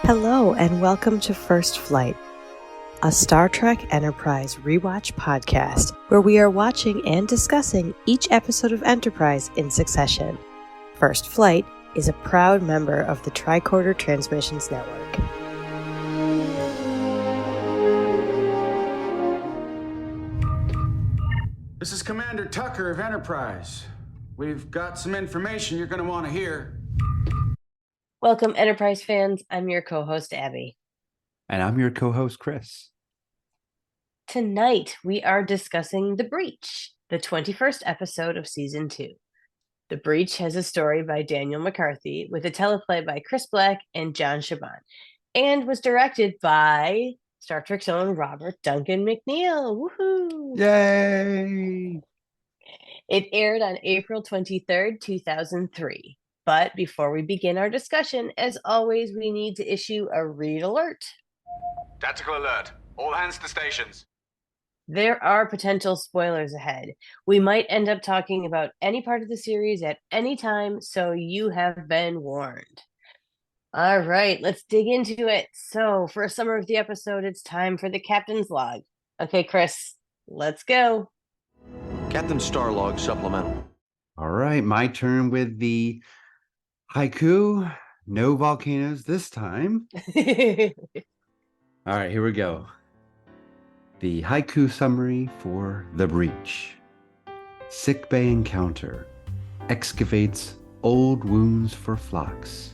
Hello and welcome to First Flight, a Star Trek Enterprise rewatch podcast where we are watching and discussing each episode of Enterprise in succession. First Flight is a proud member of the Tricorder Transmissions Network. This is Commander Tucker of Enterprise. We've got some information you're going to want to hear. Welcome, Enterprise fans. I'm your co-host, Abby. And I'm your co-host, Chris. Tonight, we are discussing The Breach, the 21st episode of Season 2. The Breach has a story by Daniel McCarthy with a teleplay by Chris Black and John Chabon, and was directed by Star Trek's own Robert Duncan McNeil. Woohoo! Yay! It aired on April 23rd, 2003. But before we begin our discussion, as always, we need to issue a read alert. Tactical alert. All hands to stations. There are potential spoilers ahead. We might end up talking about any part of the series at any time, so you have been warned. All right, let's dig into it. So, for a summary of the episode, it's time for the Captain's Log. Okay, Chris, let's go. Captain Starlog supplemental. All right, my turn with the haiku. No volcanoes this time. All right, here we go. The haiku summary for The Breach. Sickbay encounter. Excavates old wounds for Phlox.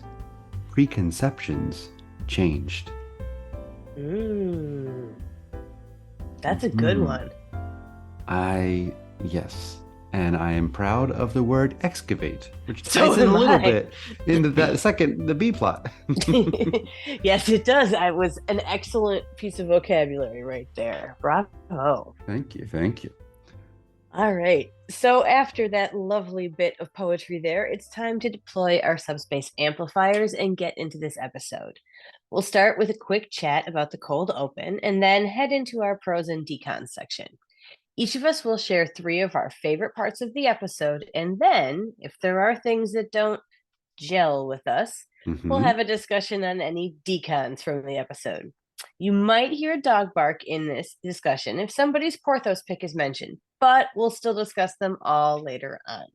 Preconceptions changed. That's a good one. Yes. And I am proud of the word excavate, which So ties in a am little I. bit into the B plot. Yes, it does. That was an excellent piece of vocabulary right there. Bravo. Thank you. All right. So after that lovely bit of poetry there, it's time to deploy our subspace amplifiers and get into this episode. We'll start with a quick chat about the cold open and then head into our pros and decons section. Each of us will share 3 of our favorite parts of the episode, and then, if there are things that don't gel with us, we'll have a discussion on any decons from the episode. You might hear a dog bark in this discussion if somebody's Porthos Pick is mentioned, but we'll still discuss them all later on.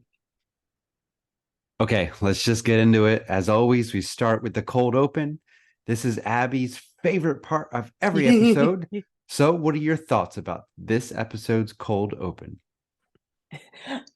Okay, let's just get into it. As always, we start with the cold open. This is Abby's favorite part of every episode. So what are your thoughts about this episode's cold open?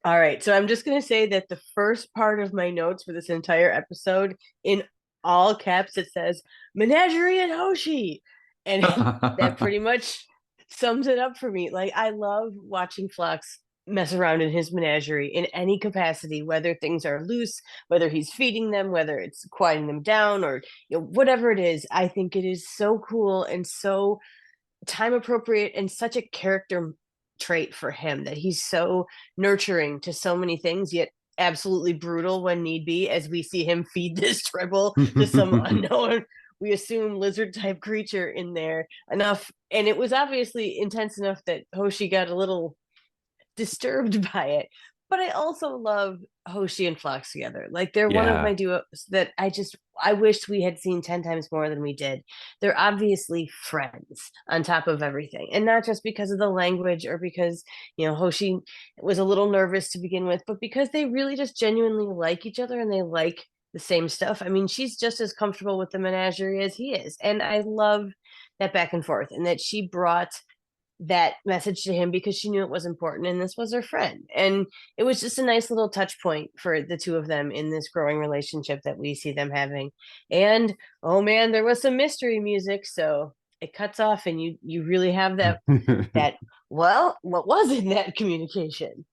All right, so I'm just going to say that the first part of my notes for this entire episode, in all caps, it says, Menagerie and Hoshi. And that pretty much sums it up for me. Like, I love watching Phlox mess around in his menagerie in any capacity, whether things are loose, whether he's feeding them, whether it's quieting them down, or whatever it is. I think it is so cool and so time appropriate and such a character trait for him that he's so nurturing to so many things, yet absolutely brutal when need be, as we see him feed this tribble to some unknown, we assume, lizard type creature in there enough. And it was obviously intense enough that Hoshi got a little disturbed by it. But I also love Hoshi and Phlox together. Like, they're one of my duos that I wished we had seen 10 times more than we did. They're obviously friends on top of everything. And not just because of the language or because, Hoshi was a little nervous to begin with, but because they really just genuinely like each other and they like the same stuff. I mean, she's just as comfortable with the menagerie as he is. And I love that back and forth, and that she brought that message to him because she knew it was important, and this was her friend, and it was just a nice little touch point for the two of them in this growing relationship that we see them having. And oh man, there was some mystery music, so it cuts off and you really have that well, what was in that communication.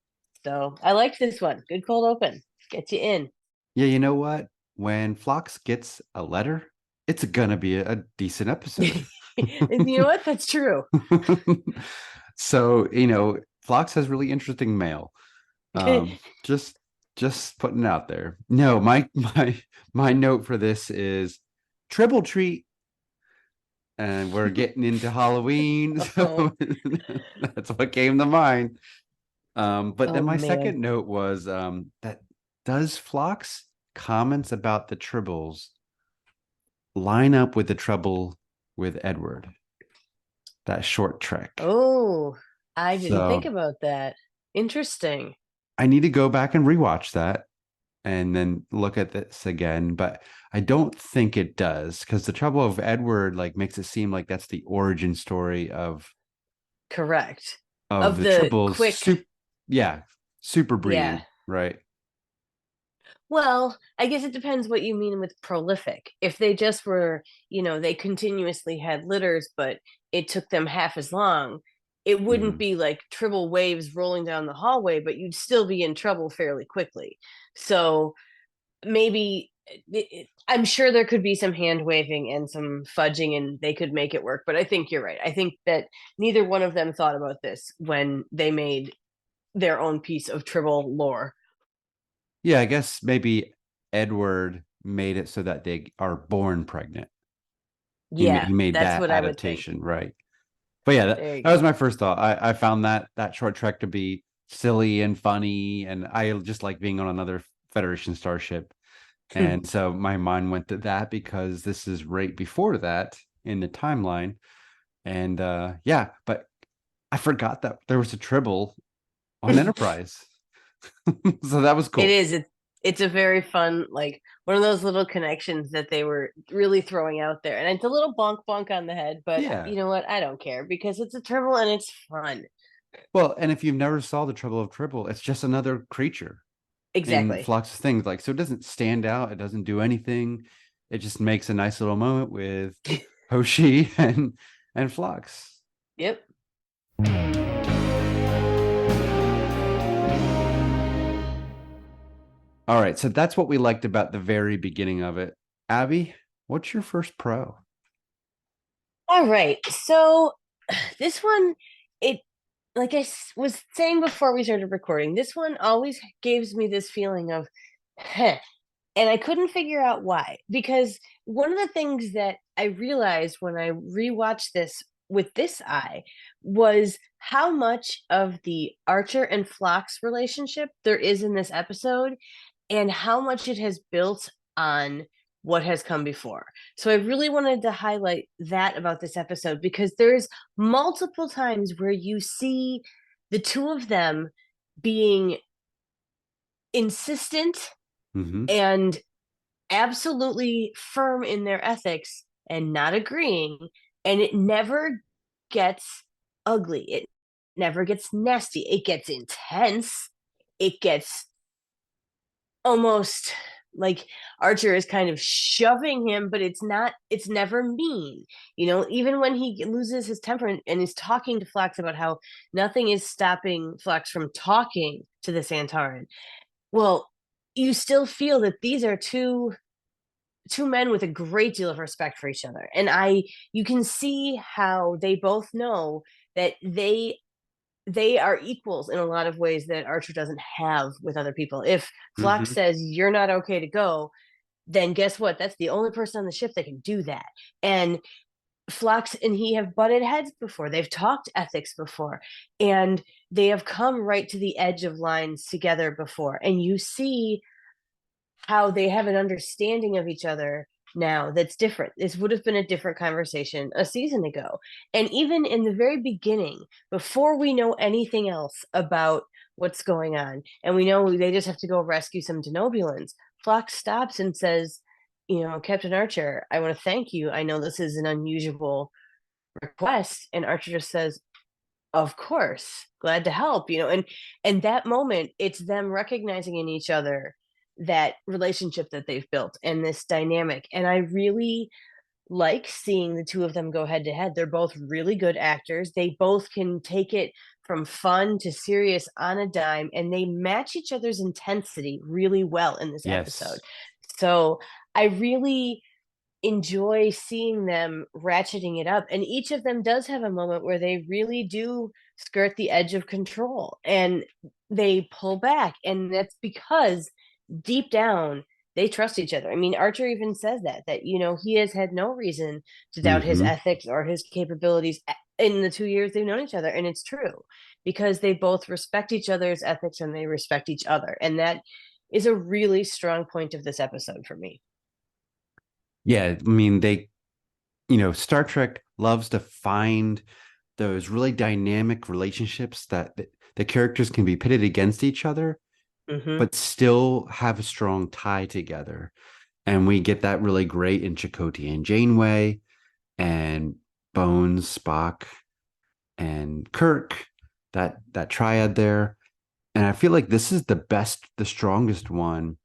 So I liked this one. Good cold open, gets you in. Yeah, you know what, when Phlox gets a letter, it's gonna be a decent episode. And you know what? That's true. So, Phlox has really interesting mail. Just putting it out there. No, my note for this is tribble treat. And we're getting into Halloween. So that's what came to mind. But then my second note was that does Phlox comments about the tribbles line up with the trouble with Edward, that short trek. Oh, I didn't think So about that. Interesting. I need to go back and rewatch that and then look at this again, but I don't think it does, because the trouble of Edward like makes it seem like that's the origin story Correct. of Of the the tribbles. quick, Super yeah. breeding, right? Well, I guess it depends what you mean with prolific. If they just were, they continuously had litters, but it took them half as long, it wouldn't Mhm. be like triple waves rolling down the hallway, but you'd still be in trouble fairly quickly. So maybe I'm sure there could be some hand waving and some fudging and they could make it work. But I think you're right. I think that neither one of them thought about this when they made their own piece of tribble lore. Yeah, I guess maybe Edward made it so that they are born pregnant. Yeah, He made that's that what I would think. adaptation, right? But yeah, There you that was go. my first thought. I found that short trek to be silly and funny, and I just like being on another Federation starship. And so my mind went to that because this is right before that in the timeline. And yeah, but I forgot that there was a tribble on Enterprise. So that was It cool. is. It's a very fun, like one of those little connections that they were really throwing out there. And it's a little bonk bonk on the head, but Yeah. you know what? I don't care because it's a tribble and it's fun. Well, and if you've never saw the Trouble of Tribble, it's just another creature in Exactly. Flux's things. Like, so it doesn't stand out. It doesn't do anything. It just makes a nice little moment with Hoshi and Flux. Yep. All right, so that's what we liked about the very beginning of it. Abby, what's your first pro? All right. So this one, it like was saying before we started recording, this one always gives me this feeling of, heh, and I couldn't figure out why. Because one of the things that I realized when I rewatched this with this eye was how much of the Archer and Phlox relationship there is in this episode and how much it has built on what has come before. So I really wanted to highlight that about this episode because there's multiple times where you see the two of them being insistent Mm-hmm. and absolutely firm in their ethics and not agreeing, and it never gets ugly, it never gets nasty, it gets intense, it gets almost like Archer is kind of shoving him, but it's never mean. Even when he loses his temper and is talking to Flax about how nothing is stopping Flax from talking to the Santaran. Well, you still feel that these are two men with a great deal of respect for each other. And you can see how they both know that they are equals in a lot of ways that Archer doesn't have with other people. If Flock Mm-hmm. says you're not okay to go, then guess what? That's the only person on the ship that can do that. And Phlox and he have butted heads before. They've talked ethics before. And they have come right to the edge of lines together before. And you see how they have an understanding of each other now that's different. This would have been a different conversation a season ago. And even in the very beginning, before we know anything else about what's going on, and we know they just have to go rescue some Denobulans, Flock stops and says, Captain Archer, I want to thank you. I know this is an unusual request. And Archer just says, of course, glad to help, and that moment, it's them recognizing in each other that relationship that they've built and this dynamic. And I really like seeing the two of them go head to head. They're both really good actors. They both can take it from fun to serious on a dime, and they match each other's intensity really well in this episode. Yes. So I really enjoy seeing them ratcheting it up, and each of them does have a moment where they really do skirt the edge of control and they pull back, and that's because deep down they trust each other. I mean, Archer even says that he has had no reason to doubt his Mm-hmm. ethics or his capabilities in the 2 years they've known each other, and it's true because they both respect each other's ethics and they respect each other, and that is a really strong point of this episode for me. Yeah, I mean, Star Trek loves to find those really dynamic relationships that the characters can be pitted against each other, Mm-hmm. but still have a strong tie together. And we get that really great in Chakotay and Janeway and Bones, Spock, and Kirk, that triad there. And I feel like this is the strongest one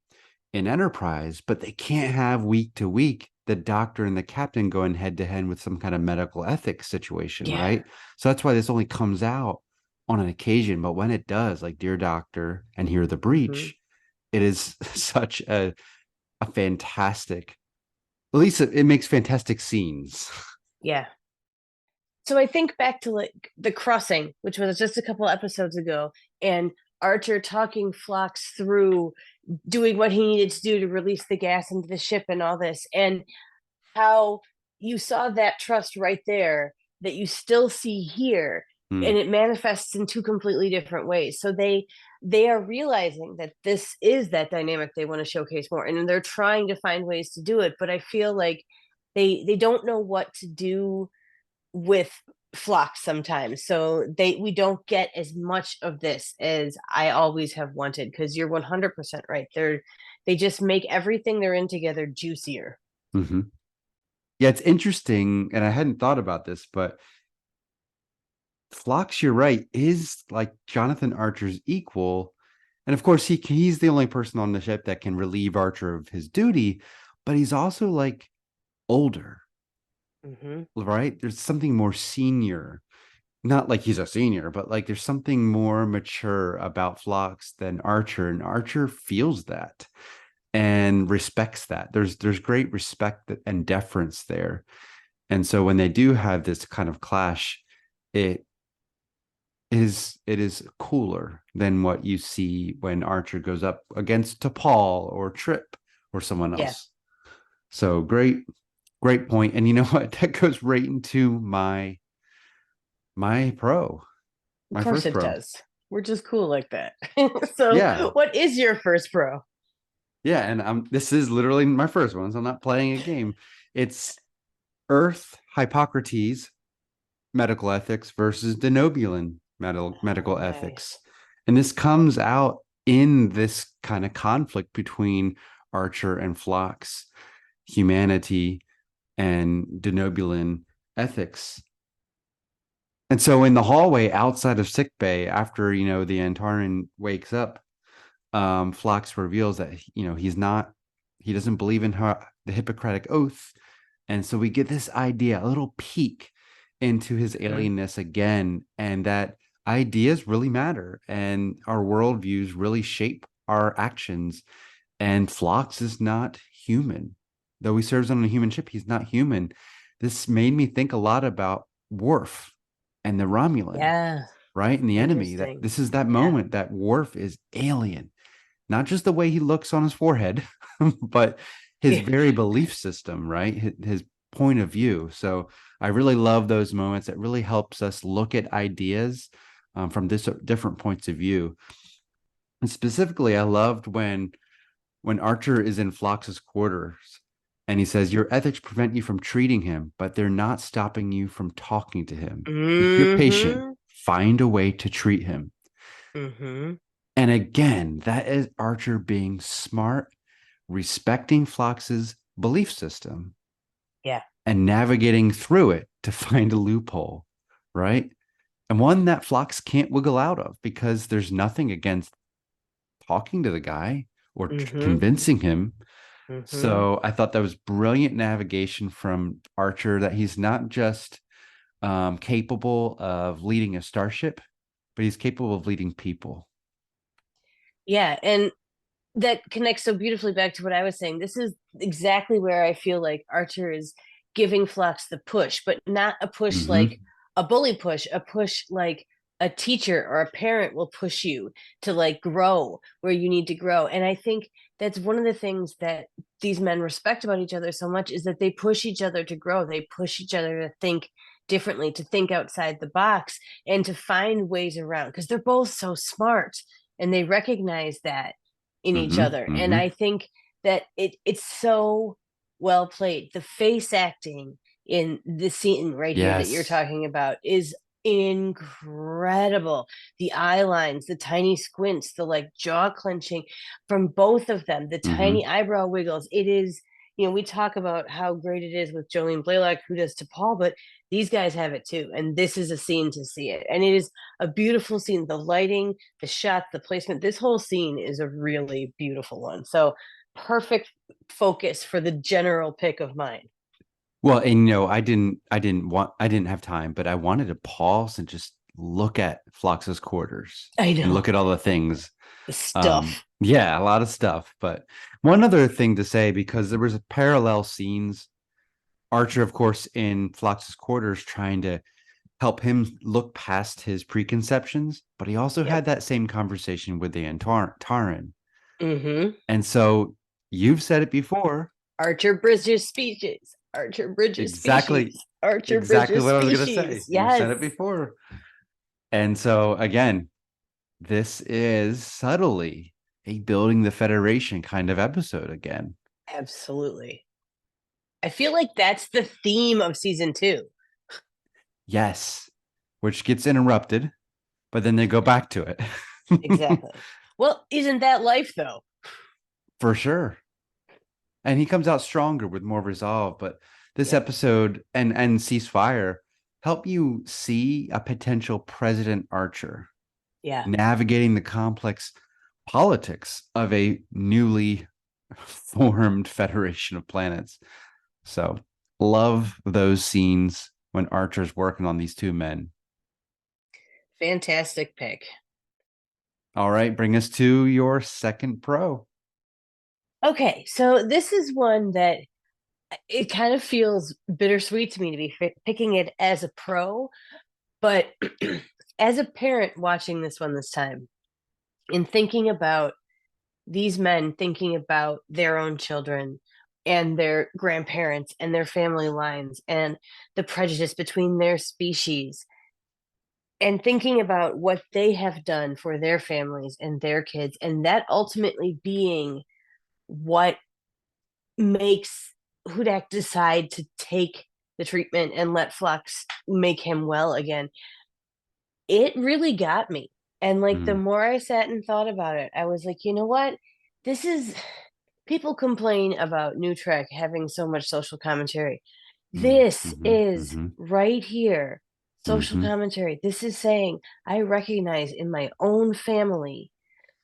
in Enterprise, but they can't have week to week the doctor and the captain going head to head with some kind of medical ethics situation, Yeah. right? So that's why this only comes out on an occasion. But when it does, like Dear Doctor and Hear the Mm-hmm. Breach, it is such a fantastic, at least it makes fantastic scenes. Yeah. So I think back to like the crossing, which was just a couple episodes ago, and Archer talking Phlox through doing what he needed to do to release the gas into the ship and all this, and how you saw that trust right there that you still see here, Mm, and it manifests in two completely different ways. So they are realizing that this is that dynamic they want to showcase more, and they're trying to find ways to do it, but I feel like they don't know what to do with Phlox sometimes, so we don't get as much of this as I always have wanted, because you're 100% right. They just make everything they're in together juicier. hmm. Yeah, it's interesting, and I hadn't thought about this, but Phlox, you're right, is like Jonathan Archer's equal. And of course, he's the only person on the ship that can relieve Archer of his duty, but he's also like older, Mm-hmm. right? There's something more senior. Not like he's a senior, but like there's something more mature about Phlox than Archer, and Archer feels that and respects that. There's great respect and deference there. And so when they do have this kind of clash, it it is cooler than what you see when Archer goes up against T'Pol or Trip or someone Yeah, else. So great point. And you know what? That goes right into my pro, of my course first it pro. does. We're just cool like that. So Yeah. what is your first pro? Yeah. And this is literally my first one. So I'm not playing a game. It's Earth Hippocrates medical ethics versus Denobulan medical ethics. Nice. And this comes out in this kind of conflict between Archer and Phlox, humanity and Denobulan ethics. And so in the hallway outside of sickbay, after the Antaran wakes up, Phlox reveals that he doesn't believe in the Hippocratic Oath. And so we get this idea, a little peek into his Mhm. alienness again, and that ideas really matter and our worldviews really shape our actions. And Phlox is not human. Though he serves on a human ship, he's not human. This made me think a lot about Worf and the Romulan, Yeah, right? And the enemy. That interesting. this is that Yeah. moment that Worf is alien, not just the way he looks on his forehead, but his Yeah. very belief system, right? His point of view. So I really love those moments. It really helps us look at ideas from this different points of view. And specifically, I loved when Archer is in Phlox's quarters and he says, "Your ethics prevent you from treating him, but they're not stopping you from talking to him. If you're patient, Mm-hmm. find a way to treat him." Mm-hmm. And again, that is Archer being smart, respecting Phlox's belief system Yeah. and navigating through it to find a loophole, right? And one that Phlox can't wiggle out of because there's nothing against talking to the guy or Mm-hmm. convincing him. Mm-hmm. So I thought that was brilliant navigation from Archer, that he's not just capable of leading a starship, but he's capable of leading people. Yeah, and that connects so beautifully back to what I was saying. This is exactly where I feel like Archer is giving Phlox the push, but not a push like Mm-hmm. a bully push, a push like a teacher or a parent will push you to like grow where you need to grow. And I think that's one of the things that these men respect about each other so much, is that they push each other to grow. They push each other to think differently, to think outside the box, and to find ways around, because they're both so smart and they recognize that in each Mm-hmm. other. And Mm-hmm. I think that it's so well played. The face acting in the scene right here that you're Yes. talking about is incredible. The eye lines, the tiny squints, the like jaw clenching from both of them, the Mm-hmm. tiny eyebrow wiggles. It is, we talk about how great it is with Jolene Blaylock, who does to Paul, but these guys have it too. And this is a scene to see it. And it is a beautiful scene. The lighting, the shots, the placement, this whole scene is a really beautiful one. So perfect focus for the general pick of mine. Well, and I didn't have time, but I wanted to pause and just look at Phlox's quarters I and know look at all the things. the stuff. Yeah, a lot of stuff. But one other thing to say, because there was a parallel scenes, Archer, of course, in Phlox's quarters, trying to help him look past his preconceptions, but he also Yep. had that same conversation with the Antaran. Mm-hmm. And so you've said it before. Archer bridges species. Archer bridges Exactly. species. Archer Exactly bridges what I was going to species. say. You've said Yes. it before. And so, again, this is subtly a building the Federation kind of episode again. Absolutely. I feel like that's the theme of season 2. Yes. Which gets interrupted, but then they go back to it. Exactly. Well, isn't that life though? For sure. And he comes out stronger with more resolve. But this Yep. episode and Ceasefire help you see a potential President Archer Yeah. navigating the complex politics of a newly formed Federation of Planets. So love those scenes when Archer's working on these two men. Fantastic pick. All right, bring us to your second pro. Okay, so this is one that it kind of feels bittersweet to me to be picking it as a pro, but as a parent watching this one this time and thinking about these men, thinking about their own children and their grandparents and their family lines and the prejudice between their species, and thinking about what they have done for their families and their kids, and that ultimately being what makes Hudak decide to take the treatment and let Flux make him well again. It really got me. And like the more I sat and thought about it, I was like, you know what? This is people complain about New Trek having so much social commentary. This is right here social commentary. This is saying I recognize in my own family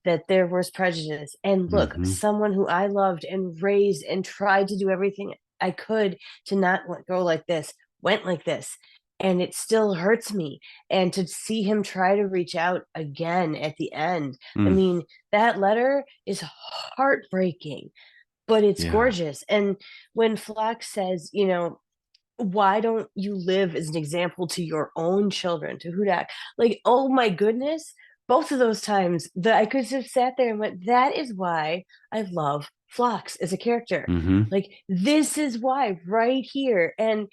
that there was prejudice. And look, someone who I loved and raised and tried to do everything I could to not go like this, went like this. And it still hurts me. And to see him try to reach out again at the end. I mean, that letter is heartbreaking, but it's gorgeous. And when Flock says, why don't you live as an example to your own children, to Hudak? Like, oh my goodness, both of those times that I could have sat there and went, that is why I love Phlox as a character. Like, this is why right here. And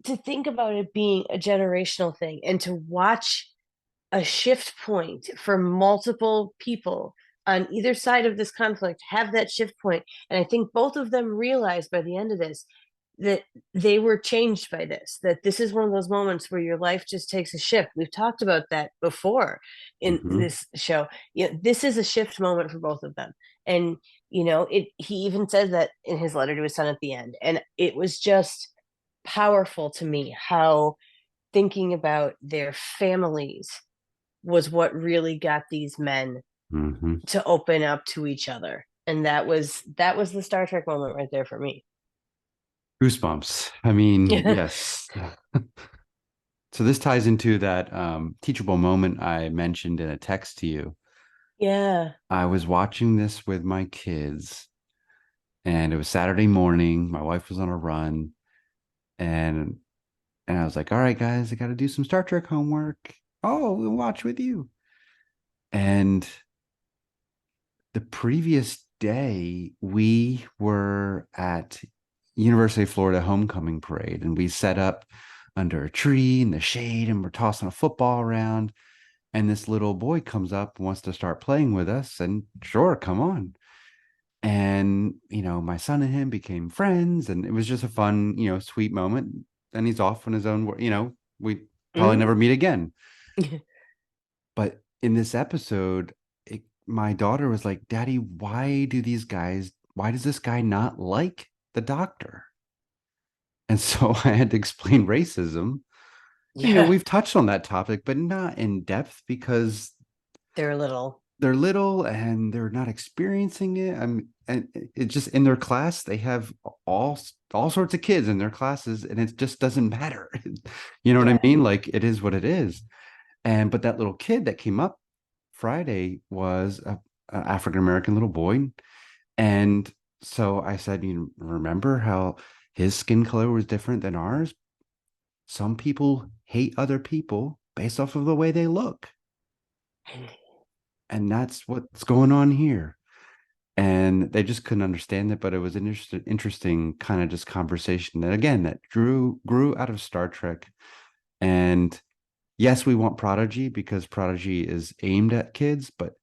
to think about it being a generational thing and to watch a shift point for multiple people on either side of this conflict have that shift point. And I think both of them realized by the end of this that they were changed by this, that this is one of those moments where your life just takes a shift. We've talked about that before in this show. This is a shift moment for both of them. And, he even says that in his letter to his son at the end. And it was just powerful to me how thinking about their families was what really got these men to open up to each other. And that was the Star Trek moment right there for me. Goosebumps. I mean, yes. So this ties into that teachable moment I mentioned in a text to you. Yeah. I was watching this with my kids, and it was Saturday morning. My wife was on a run, and I was like, all right, guys, I got to do some Star Trek homework. Oh, we'll watch with you. And the previous day, we were at University of Florida homecoming parade, and we set up under a tree in the shade, and we're tossing a football around. And this little boy comes up and wants to start playing with us. And sure, come on. And, my son and him became friends, and it was just a fun, sweet moment. And he's off on his own, we probably never meet again. But in this episode, my daughter was like, Daddy, why does this guy not like the doctor? And so I had to explain racism. Yeah, We've touched on that topic, but not in depth because they're little. they're little and they're not experiencing it. And it just in their class, they have all sorts of kids in their classes, and it just doesn't matter. You know what I mean? Like, it is what it is. But that little kid that came up Friday was a African American little boy, and so I said, you remember how his skin color was different than ours? Some people hate other people based off of the way they look. And that's what's going on here. And they just couldn't understand it, but it was an interesting kind of just conversation that, again, that grew out of Star Trek. And yes, we want Prodigy because Prodigy is aimed at kids, but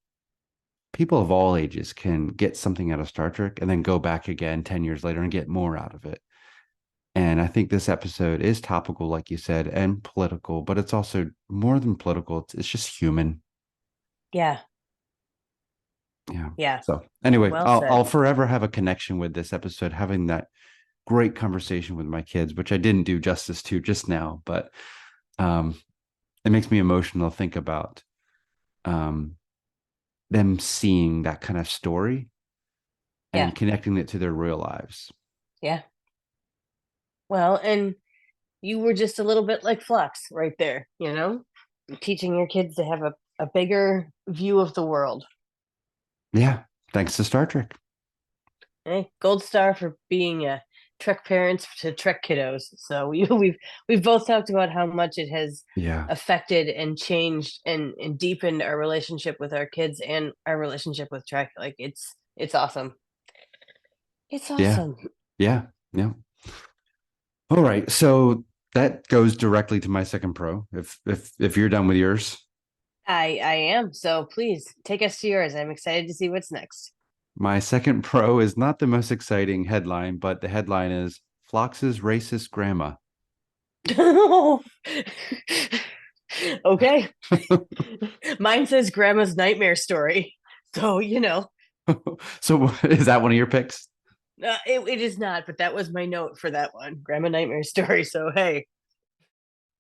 people of all ages can get something out of Star Trek and then go back again 10 years later and get more out of it. And I think this episode is topical, like you said, and political, but it's also more than political. It's just human. Yeah. Yeah. Yeah. So anyway, Well I'll said. forever have a connection with this episode, having that great conversation with my kids, which I didn't do justice to just now, but it makes me emotional to think about them seeing that kind of story and connecting it to their real lives. Yeah. Well, and you were just a little bit like Flux right there, teaching your kids to have a bigger view of the world. Yeah. Thanks to Star Trek. Hey, gold star for being Trek parents to Trek kiddos. So we've both talked about how much it has affected and changed and deepened our relationship with our kids and our relationship with Trek. Like it's awesome. It's awesome. Yeah. All right. So that goes directly to my second pro. If you're done with yours. I am. So please take us to yours. I'm excited to see what's next. My second pro is not the most exciting headline, but the headline is Phlox's racist grandma. Okay. Mine says grandma's nightmare story. So, So is that one of your picks? It is not, but that was my note for that one. Grandma nightmare story. So, hey.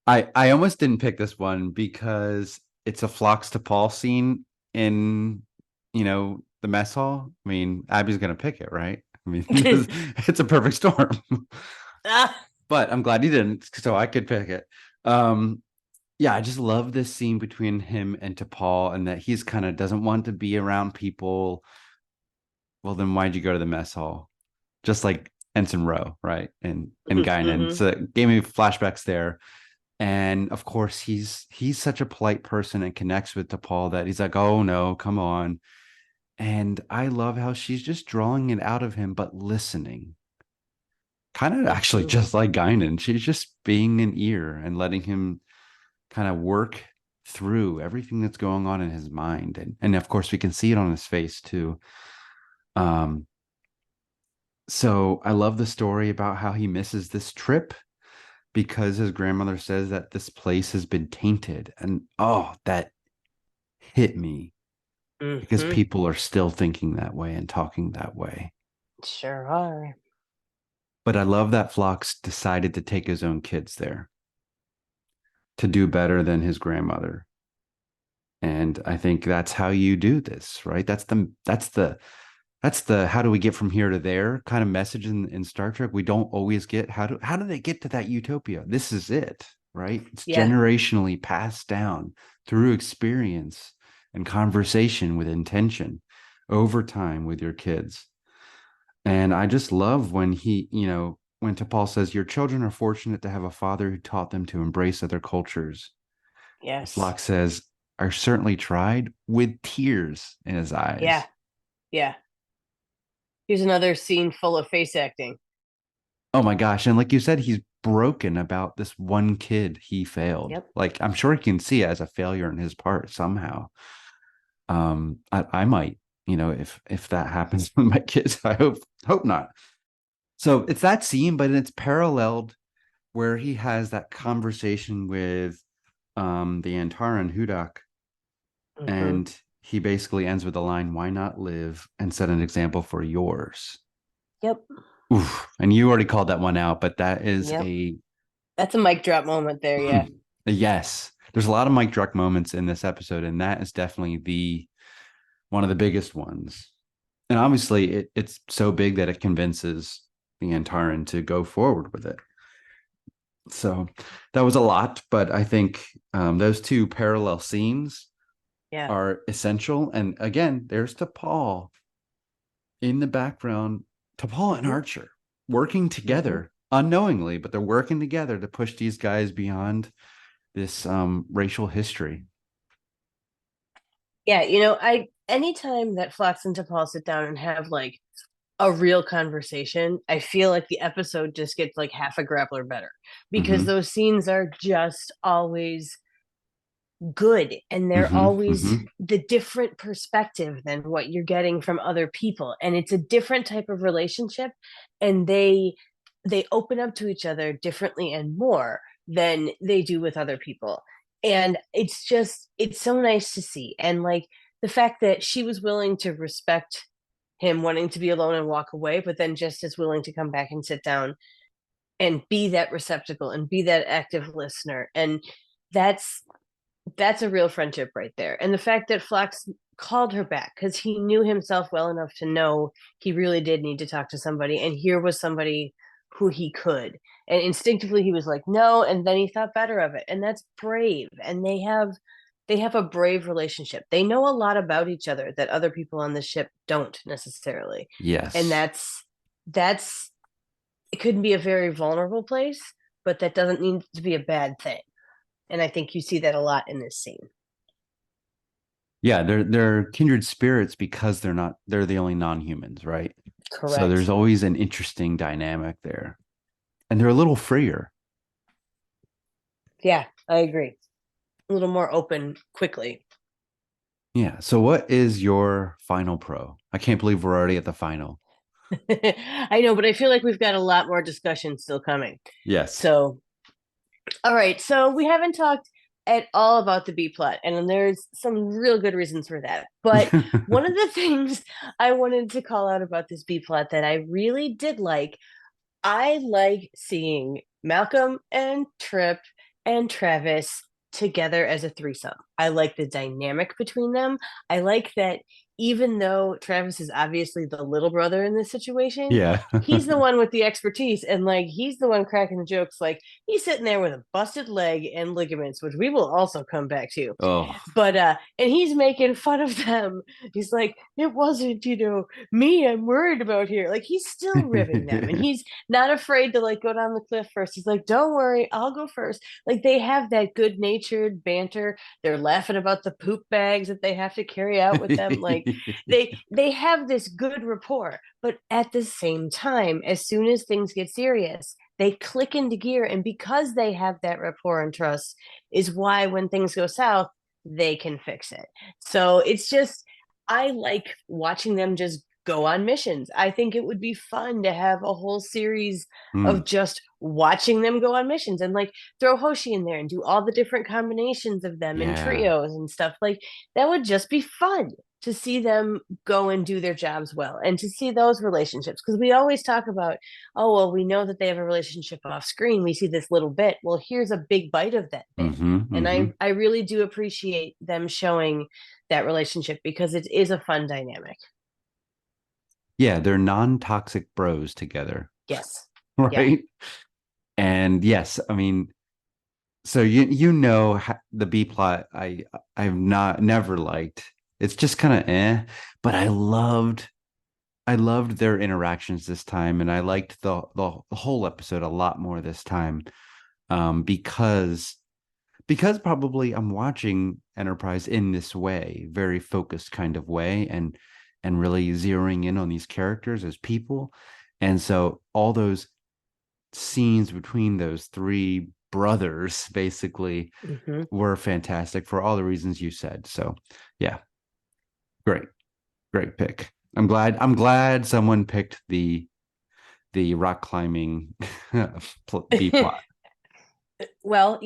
I almost didn't pick this one because it's a Phlox to Paul scene in, the mess hall. I mean, Abby's going to pick it, right? I mean, it's a perfect storm. But I'm glad you didn't, so I could pick it. Yeah, I just love this scene between him and T'Pol, and that he's kind of doesn't want to be around people. Well, then why'd you go to the mess hall? Just like Ensign Rowe, right? And Guinan. So it gave me flashbacks there. And of course, he's such a polite person and connects with T'Pol that he's like, oh no, come on. And I love how she's just drawing it out of him, but listening. Kind of actually just like Guinan. She's just being an ear and letting him kind of work through everything that's going on in his mind. And of course, we can see it on his face too. So I love the story about how he misses this trip because his grandmother says that this place has been tainted. And that hit me because people are still thinking that way and talking that way. Sure are. But I love that Phlox decided to take his own kids there to do better than his grandmother. And I think that's how you do this, right? That's the how do we get from here to there kind of message in Star Trek. We don't always get how do they get to that utopia? This is it, right? It's generationally passed down through experience and conversation with intention over time with your kids. And I just love when when T'Pol says, your children are fortunate to have a father who taught them to embrace other cultures. Yes. Phlox says, I certainly tried, with tears in his eyes. Yeah. Here's another scene full of face acting. Oh my gosh. And like you said, he's broken about this one kid he failed. Yep. Like, I'm sure he can see it as a failure on his part somehow. I might, if that happens with my kids, I hope not. So it's that scene, but it's paralleled where he has that conversation with the Antaran Hudak, Mm-hmm. and he basically ends with the line, "Why not live and set an example for yours?" Yep. Oof. And you already called that one out, but that is Yep. a That's a mic drop moment there. Yeah. yes. There's a lot of mic drop moments in this episode, and that is definitely the one of the biggest ones. And obviously, it's so big that it convinces the Antaran to go forward with it. So that was a lot, but I think those two parallel scenes Yeah. are essential. And again, there's T'Pol in the background, T'Pol and Mhm. Archer working together unknowingly, but they're working together to push these guys beyond this racial history. Yeah. I anytime that Phlox and T'Pol sit down and have like a real conversation, I feel like the episode just gets like half a grappler better because Mm-hmm, those scenes are just always good and they're mm-hmm, always mm-hmm. the different perspective than what you're getting from other people, and it's a different type of relationship, and they open up to each other differently and more than they do with other people. And it's so nice to see. And like the fact that she was willing to respect him wanting to be alone and walk away, but then just as willing to come back and sit down and be that receptacle and be that active listener. And that's that's a real friendship right there. And the fact that Flax called her back because he knew himself well enough to know he really did need to talk to somebody. And here was somebody who he could. And instinctively he was like, no. And then he thought better of it. And that's brave. And they have a brave relationship. They know a lot about each other that other people on the ship don't necessarily. And Yes. that's it could be a very vulnerable place, but that doesn't need to be a bad thing. And I think you see that a lot in this scene. Yeah, they're kindred spirits because they're the only non-humans, right? So there's Correct. always an interesting dynamic there. And they're a little freer. Yeah, I agree. A little more open quickly. Yeah. So what is your final pro? I can't believe we're already at the final. I know, but I feel like we've got a lot more discussion still coming. Yes. So, all right. So we haven't talked at all about the B plot, and there's some real good reasons for that. But one of the things I wanted to call out about this B plot that I really did like, I like seeing Malcolm and Trip and Travis together as a threesome. I like the dynamic between them. I like that even though Travis is obviously the little brother in this situation, Yeah. he's the one with the expertise and like he's the one cracking the jokes. Like he's sitting there with a busted leg and ligaments, which we will also come back to. Oh. But and he's making fun of them. He's like, it wasn't, me I'm worried about here. Like he's still ribbing them and he's not afraid to like go down the cliff first. He's like, don't worry, I'll go first. Like they have that good natured banter. They're laughing about the poop bags that they have to carry out with them. Like they have this good rapport, but at the same time, as soon as things get serious, they click into gear. And because they have that rapport and trust, is why when things go south, they can fix it. So it's just, I like watching them just go on missions. I think it would be fun to have a whole series Mm, of just watching them go on missions and like throw Hoshi in there and do all the different combinations of them in yeah. trios and stuff. Like that would just be fun to see them go and do their jobs well and to see those relationships, because we always talk about, oh well, we know that they have a relationship off screen, we see this little bit, well here's a big bite of that bit. Mm-hmm, And mm-hmm. I really do appreciate them showing that relationship because it is a fun dynamic. Yeah, they're non-toxic bros together, Yes. Yeah. right? And yes, I mean, so the B plot I've not never liked. It's just kind of but I loved their interactions this time, and I liked the whole episode a lot more this time, because probably I'm watching Enterprise in this way, very focused kind of way, and really zeroing in on these characters as people. And so all those scenes between those three brothers basically Mm-hmm. were fantastic for all the reasons you said. So yeah, great. Great pick. I'm glad someone picked the rock climbing B plot. Well,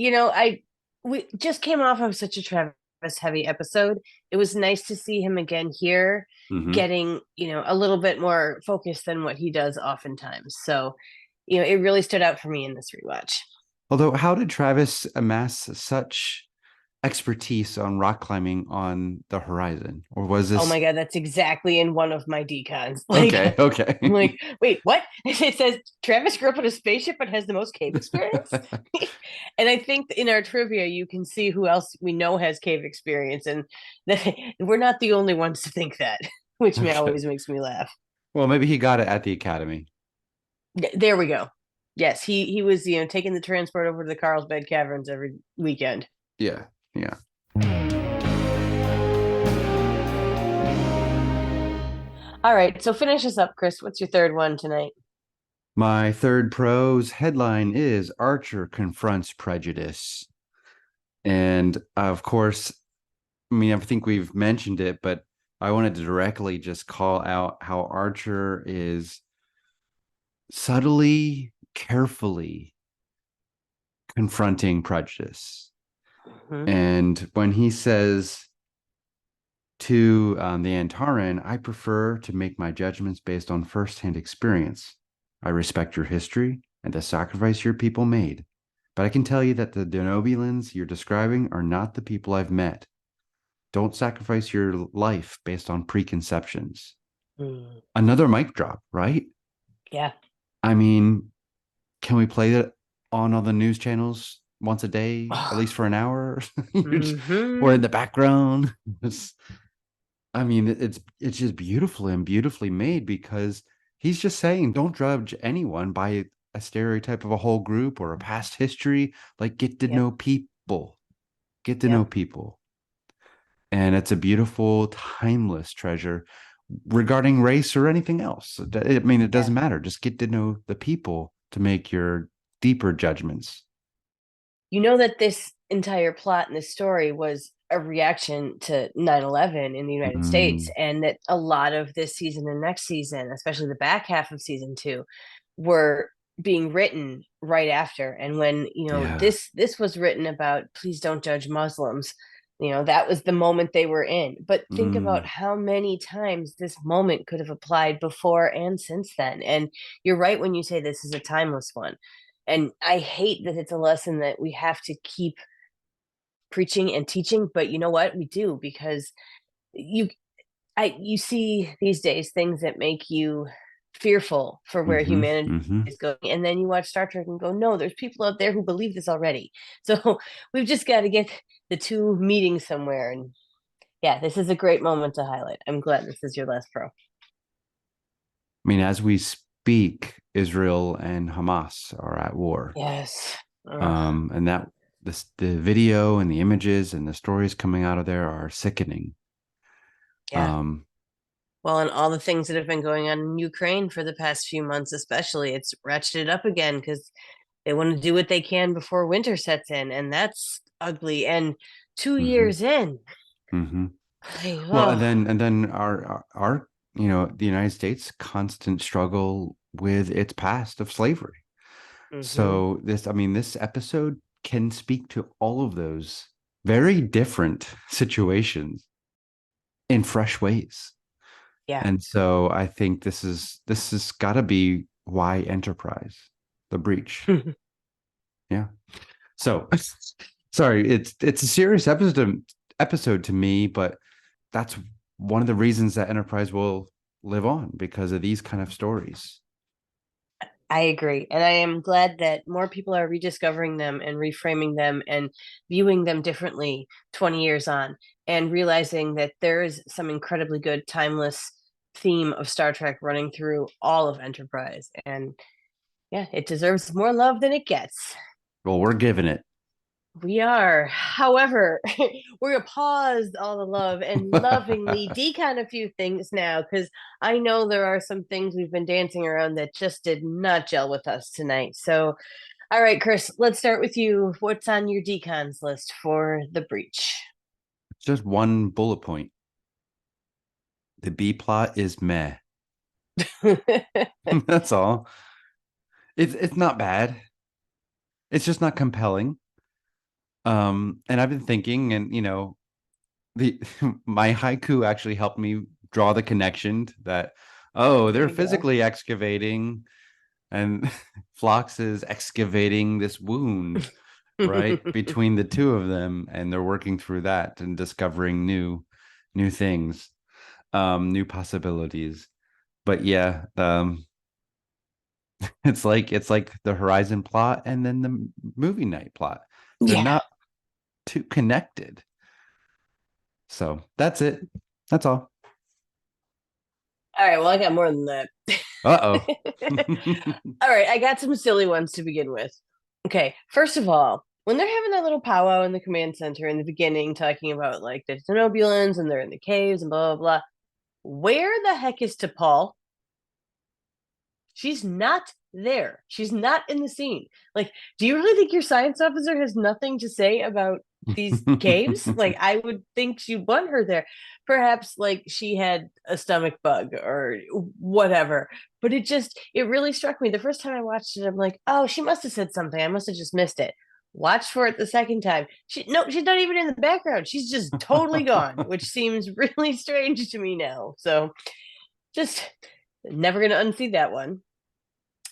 we just came off of such a Travis heavy episode. It was nice to see him again here, Hmm. getting, a little bit more focused than what he does oftentimes. So, it really stood out for me in this rewatch. Although, how did Travis amass such expertise on rock climbing on the horizon? Or was Oh this my god, that's exactly in one of my decons. okay? Like, Okay. I'm like, wait, what? It says Travis grew up in a spaceship but has the most cave experience. And I think in our trivia, you can see who else we know has cave experience, and that we're not the only ones to think that, which Okay. always makes me laugh. Well, maybe he got it at the academy. There we go. Yes, he was taking the transport over to the Carlsbad Caverns every weekend. Yeah. Yeah. All right, so finish us up, Chris. What's your third one tonight? My third prose headline is Archer confronts prejudice. And of course, I mean, I think we've mentioned it, but I wanted to directly just call out how Archer is subtly, carefully confronting prejudice. Hmm. And when he says to the Antaran, I prefer to make my judgments based on firsthand experience. I respect your history and the sacrifice your people made. But I can tell you that the Denobulans you're describing are not the people I've met. Don't sacrifice your life based on preconceptions. Mm. Another mic drop, right? Yeah. I mean, can we play it on all the news channels once a day, at least for an hour? Or Hmm. in the background? I mean, it's just beautiful and beautifully made because he's just saying, don't judge anyone by a stereotype of a whole group or a past history. Like, get to Yep. know people, get to know Yep. people. And it's a beautiful, timeless treasure regarding race or anything else. I mean, it Yeah. doesn't matter. Just get to know the people to make your deeper judgments. You know that this entire plot in this story was a reaction to 9/11 in the United States, Mm, and that a lot of this season and next season, especially the back half of season 2, were being written right after. And when, yeah. this was written about, please don't judge Muslims, that was the moment they were in. But think about Mm, how many times this moment could have applied before and since then. And you're right when you say this is a timeless one. And I hate that it's a lesson that we have to keep preaching and teaching, but you know what? We do, because you you see these days things that make you fearful for where hmm, humanity hmm. is going, and then you watch Star Trek and go, no, there's people out there who believe this already. So we've just got to get the two meeting somewhere. And yeah, this is a great moment to highlight. I'm glad this is your last pro. I mean, as we speak, Israel and Hamas are at war. Yes. Ugh. And that the video and the images and the stories coming out of there are sickening. Yeah. Um, Well, and all the things that have been going on in Ukraine for the past few months, especially, it's ratcheted up again because they want to do what they can before winter sets in, and that's ugly. And 2 mhm, years in, mhm. Well, and oh, then our the United States constant struggle with its past of slavery. hmm, So this, I mean, this episode can speak to all of those very different situations in fresh ways. yeah. And so I think this has got to be why Enterprise, the breach. Yeah. So sorry, it's a serious episode to me, but that's one of the reasons that Enterprise will live on because of these kind of stories. I agree. And I am glad that more people are rediscovering them and reframing them and viewing them differently 20 years on, and realizing that there is some incredibly good timeless theme of Star Trek running through all of Enterprise. And yeah, it deserves more love than it gets. Well, we're giving it. We are. However, we're going to pause all the love and lovingly decon a few things now, because I know there are some things we've been dancing around that just did not gel with us tonight. So, all right, Chris, let's start with you. What's on your decons list for the breach? Just one bullet point. The B plot is meh. That's all. It's not bad. It's just not compelling. And I've been thinking, and the my haiku actually helped me draw the connection that There they're you go. physically excavating, and Phlox is excavating this wound, right, between the two of them, and they're working through that and discovering new things, new possibilities. But yeah, it's like the Horizon plot and then the movie night plot. They're Yeah. not too connected. So that's it. That's all. All right. Well, I got more than that. Uh-oh. All right. I got some silly ones to begin with. Okay. First of all, when they're having that little powwow in the command center in the beginning, talking about like the Denobulans and they're in the caves and blah, blah, blah. Where the heck is T'Pol? She's not there. She's not in the scene. Like, do you really think your science officer has nothing to say about these caves? Like, I would think she'd want her there. Perhaps like she had a stomach bug or whatever. But it really struck me. The first time I watched it, I'm like, oh, she must have said something. I must have just missed it. Watch for it the second time. She's not even in the background. She's just totally gone, which seems really strange to me now. So just never gonna unsee that one.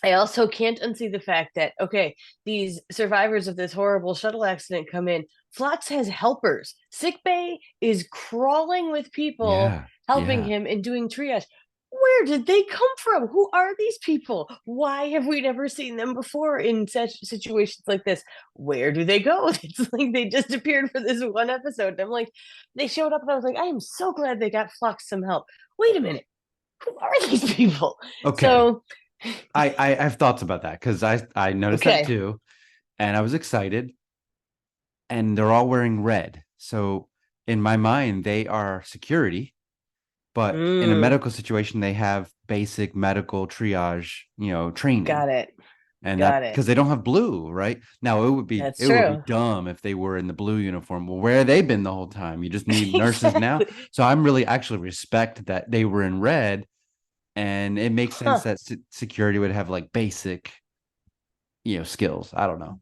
I also can't unsee the fact that, okay, these survivors of this horrible shuttle accident come in. Phlox has helpers. Sickbay is crawling with people helping Yeah. him and doing triage. Where did they come from? Who are these people? Why have we never seen them before in such situations like this? Where do they go? It's like they just appeared for this one episode. And I'm like, they showed up and I was like, I am so glad they got Phlox some help. Wait a minute. Who are these people? Okay. So I have thoughts about that because I noticed that okay. too, and I was excited. And they're all wearing red, so in my mind they are security. But in a medical situation, they have basic medical triage, training. Got it. And Got that it. because they don't have blue, right? Now That's it would be true. dumb if they were in the blue uniform. Well, where have they been the whole time? You just need nurses now. Exactly. So I'm really actually respect that they were in red, and it makes sense Huh. that security would have like basic, skills. I don't know.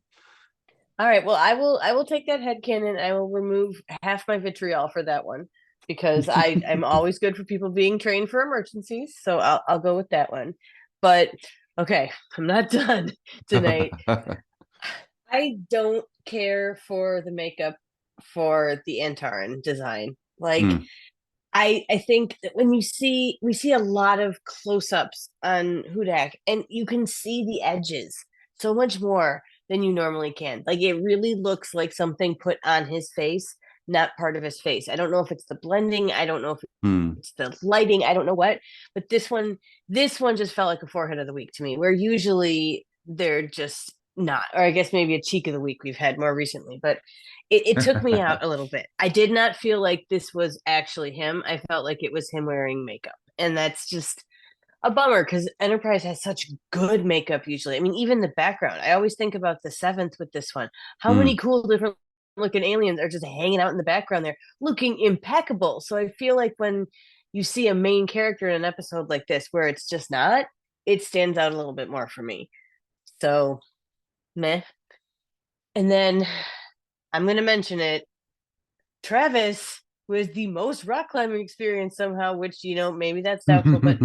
All right. Well, I will take that headcanon. I will remove half my vitriol for that one because I'm always good for people being trained for emergencies. So I'll go with that one. But okay, I'm not done tonight. I don't care for the makeup for the Antaran design. Like Mm, I think that when we see a lot of close-ups on Hudak and you can see the edges so much more than you normally can. Like it really looks like something put on his face, not part of his face. I don't know if it's the blending, I don't know if mm. it's the lighting, I don't know what, but this one just felt like a forehead of the week to me, where usually they're just not, or I guess maybe a cheek of the week we've had more recently, but it took me out a little bit. I did not feel like this was actually him. I felt like it was him wearing makeup. And that's just a bummer because Enterprise has such good makeup usually. I mean, even the background. I always think about the seventh with this one. How many Mm. cool different looking aliens are just hanging out in the background there, looking impeccable. So I feel like when you see a main character in an episode like this where it's just not, it stands out a little bit more for me. So meh. And then I'm going to mention it. Travis, who has the most rock climbing experience somehow, which, maybe that's doubtful, but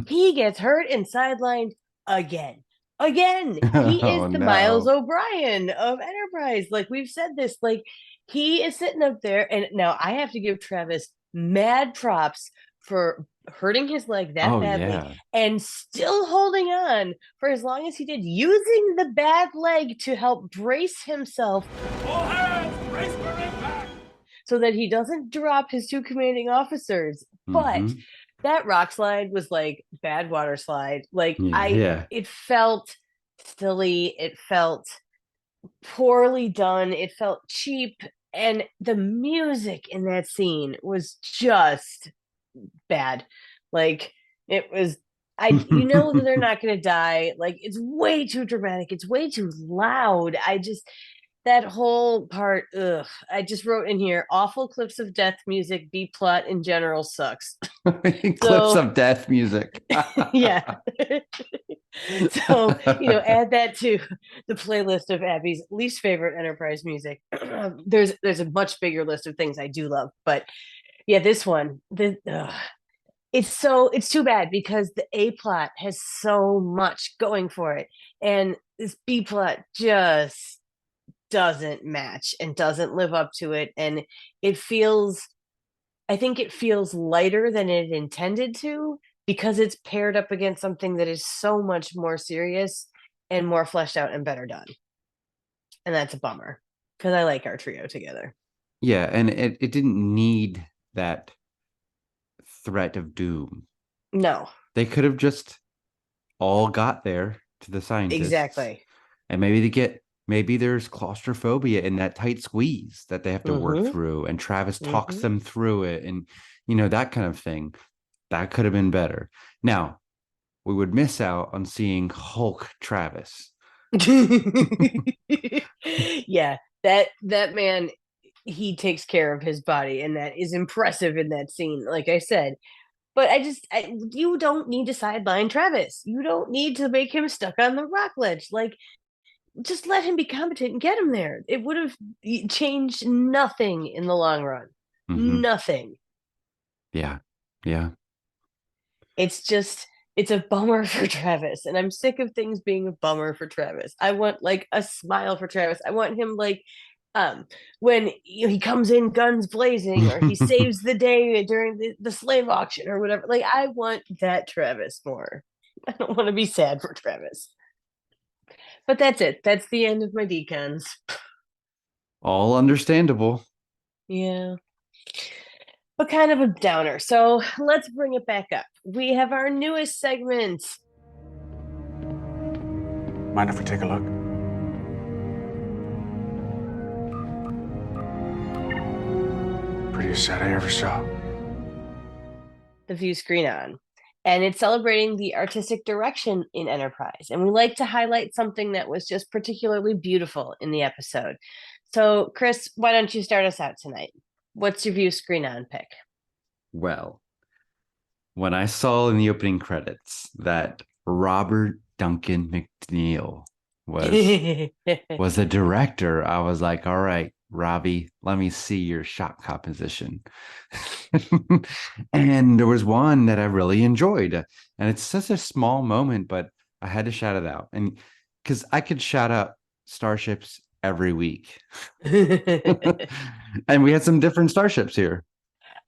he gets hurt and sidelined again. Again. He is Oh the Miles no. O'Brien of Enterprise. Like we've said this, like he is sitting up there. And now I have to give Travis mad props for hurting his leg that Oh badly yeah. and still holding on for as long as he did, using the bad leg to help brace himself. All hands, brace for impact! So that he doesn't drop his two commanding officers. But Hmm. that rock slide was like bad water slide. Like Yeah. it felt silly. It felt poorly done. It felt cheap. And the music in that scene was just bad. Like it was, you know that they're not going to die. Like it's way too dramatic. It's way too loud. that whole part, ugh. I just wrote in here, awful clips of death music, B plot in general sucks. Clips So of death music. yeah. So, add that to the playlist of Abby's least favorite Enterprise music. There's a much bigger list of things I do love, but yeah, this one, it's too bad because the A plot has so much going for it, and this B plot just doesn't match and doesn't live up to it, and it feels I think it feels lighter than it intended to because it's paired up against something that is so much more serious and more fleshed out and better done. And that's a bummer because I like our trio together. Yeah, and it didn't need that threat of doom. No, They could have just all got there to the scientists. exactly. And maybe there's claustrophobia in that tight squeeze that they have to work through, and Travis talks them through it, and that kind of thing. That could have been better. Now, we would miss out on seeing Hulk Travis. Yeah, that man, he takes care of his body, and that is impressive in that scene, like I said. But you don't need to sideline Travis. You don't need to make him stuck on the rock ledge. Like, just let him be competent and get him there. It would have changed nothing in the long run. Nothing. Yeah. It's a bummer for Travis, and I'm sick of things being a bummer for Travis. I want like a smile for Travis. I want him like when he comes in guns blazing, or he saves the day during the slave auction or whatever. Like, I want that Travis more. I don't want to be sad for Travis. But that's it. That's the end of my decons. All understandable. Yeah. But kind of a downer. So let's bring it back up. We have our newest segment. Mind if we take a look? Prettiest set I ever saw. The Viewscreen On. And it's celebrating the artistic direction in Enterprise. And we like to highlight something that was just particularly beautiful in the episode. So, Chris, why don't you start us out tonight? What's your Viewscreen On pick? Well, when I saw in the opening credits that Robert Duncan McNeil was a director, I was like, all right, Robbie, let me see your shot composition. And there was one that I really enjoyed, and it's such a small moment, but I had to shout it out. And because I could shout out starships every week. And we had some different starships here.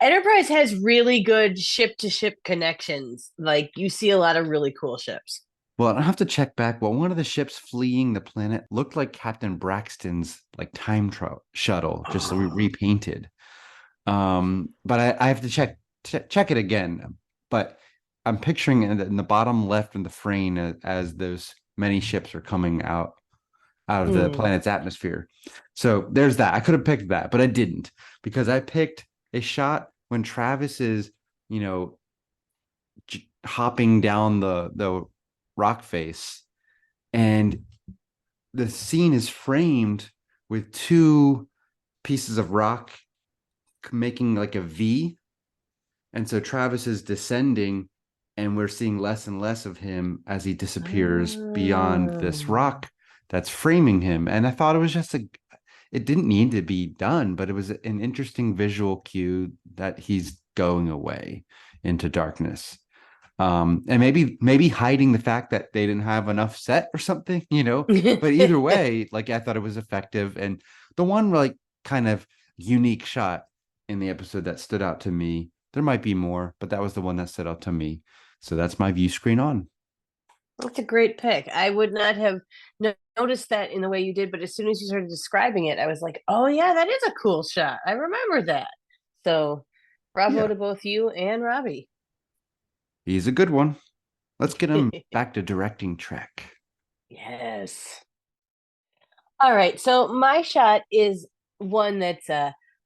Enterprise has really good ship to ship connections. Like, you see a lot of really cool ships. Well, I have to check back. Well, one of the ships fleeing the planet looked like Captain Braxton's like time shuttle, just repainted. But I have to check it again. But I'm picturing it in the bottom left in the frame as those many ships are coming out of the planet's atmosphere. So there's that. I could have picked that, but I didn't, because I picked a shot when Travis is, hopping down the rock face, and the scene is framed with two pieces of rock making like a V. And so Travis is descending, and we're seeing less and less of him as he disappears beyond this rock that's framing him. And I thought it was just it didn't need to be done, but it was an interesting visual cue that he's going away into darkness. And maybe hiding the fact that they didn't have enough set or something, but either way, like, I thought it was effective. And the one like kind of unique shot in the episode that stood out to me, there might be more, but that was the one that stood out to me. So that's my Viewscreen On. That's a great pick. I would not have noticed that in the way you did, but as soon as you started describing it, I was like, oh yeah, that is a cool shot. I remember that. So bravo to both you and Robbie. He's a good one. Let's get him back to directing track. Yes. All right. So my shot is one that's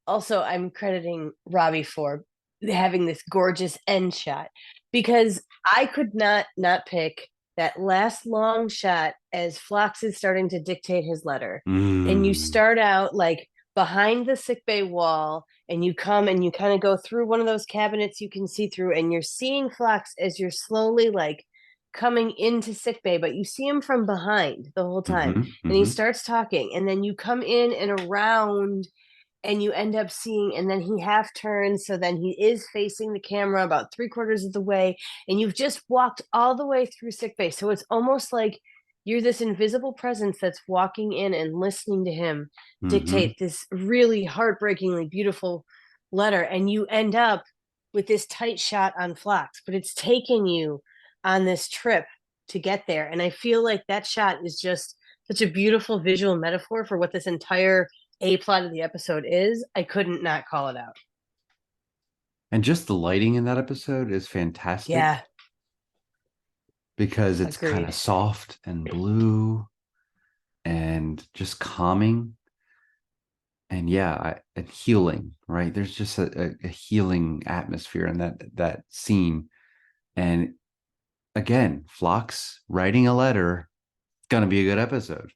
also I'm crediting Robbie for having this gorgeous end shot, because I could not pick that last long shot as Phlox is starting to dictate his letter. And you Mm. start out like behind the sickbay wall, and you come and you kind of go through one of those cabinets you can see through, and you're seeing Phlox as you're slowly like coming into sickbay, but you see him from behind the whole time. And he starts talking, and then you come in and around, and you end up seeing, and then he half turns, so then he is facing the camera about 3/4 of the way, and you've just walked all the way through sickbay. So it's almost like you're this invisible presence that's walking in and listening to him dictate this really heartbreakingly beautiful letter, and you end up with this tight shot on Phlox, but it's taken you on this trip to get there. And I feel like that shot is just such a beautiful visual metaphor for what this entire A plot of the episode is. I couldn't not call it out. And just the lighting in that episode is fantastic. Yeah. Because it's kind Agreed. of soft and blue and just calming. And and healing, right? There's just a healing atmosphere in that scene. And again, Phlox writing a letter, gonna be a good episode.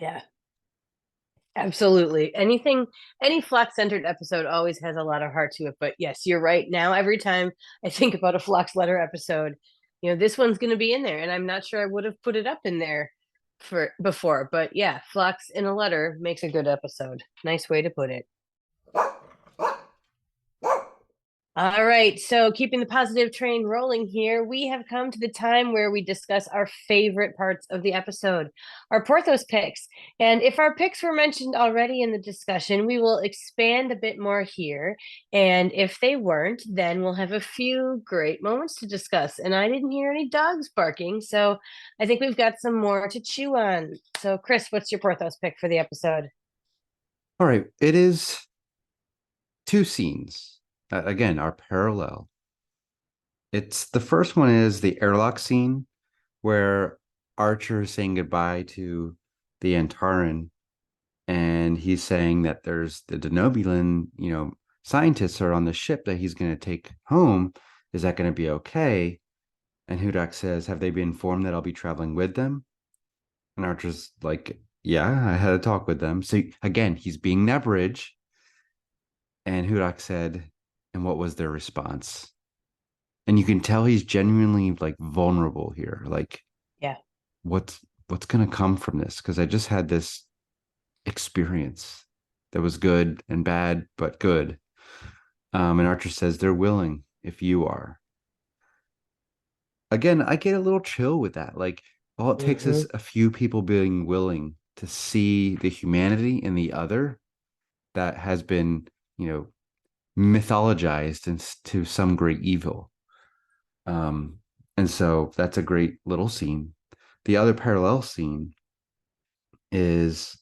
Yeah. Absolutely. Any Phlox centered episode always has a lot of heart to it. But yes, you're right. Now, every time I think about a Phlox letter episode, this one's going to be in there. And I'm not sure I would have put it up in there for before. But yeah, Phlox in a letter makes a good episode. Nice way to put it. All right, so keeping the positive train rolling here, we have come to the time where we discuss our favorite parts of the episode, our Porthos picks. And if our picks were mentioned already in the discussion, we will expand a bit more here. And if they weren't, then we'll have a few great moments to discuss. And I didn't hear any dogs barking, so I think we've got some more to chew on. So, Chris, what's your Porthos pick for the episode? All right, it is 2 scenes. Again, are parallel. It's the first one is the airlock scene where Archer is saying goodbye to the Antaran, and he's saying that there's the Denobulan, scientists are on the ship that he's going to take home. Is that going to be okay? And Hudak says, have they been informed that I'll be traveling with them? And Archer's like, yeah, I had a talk with them. So again, he's being that bridge. And Hudak said, and what was their response? And you can tell he's genuinely like vulnerable here. Like, yeah, what's going to come from this? Because I just had this experience that was good and bad, but good. And Archer says, they're willing if you are. Again, I get a little chill with that. Like, all it takes is a few people being willing to see the humanity in the other that has been, mythologized into some great evil. And so that's a great little scene. The other parallel scene is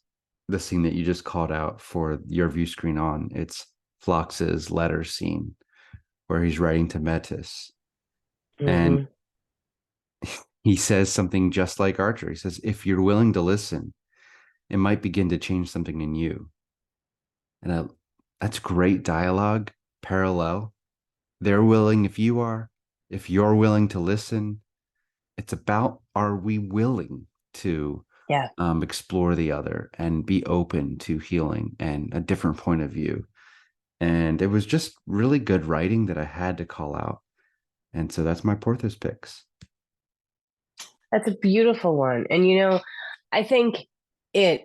the scene that you just called out for your view screen on. It's Phlox's letter scene where he's writing to Metis. And he says something just like Archer. He says, if you're willing to listen, it might begin to change something in you. And that's great dialogue, parallel. They're willing if you are. If you're willing to listen, it's about, are we willing to explore the other and be open to healing and a different point of view? And it was just really good writing that I had to call out. And so that's my Porthos picks. That's a beautiful one. And, I think it's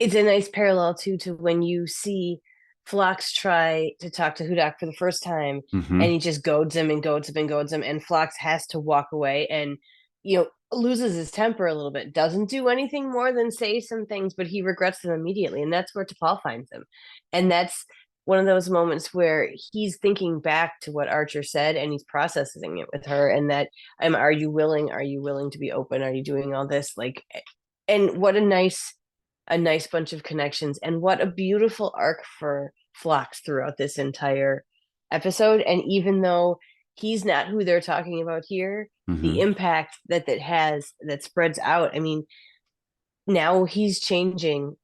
a nice parallel too to when you see Phlox try to talk to Hudak for the first time, and he just goads him and goads him and goads him, and Phlox has to walk away and loses his temper a little bit, doesn't do anything more than say some things, but he regrets them immediately, and that's where T'Pol finds him. And that's one of those moments where he's thinking back to what Archer said, and he's processing it with her, and that are you willing to be open, are you doing all this, like, and what a nice bunch of connections, and what a beautiful arc for Phlox throughout this entire episode. And even though he's not who they're talking about here, the impact that has, that spreads out. I mean, now he's changing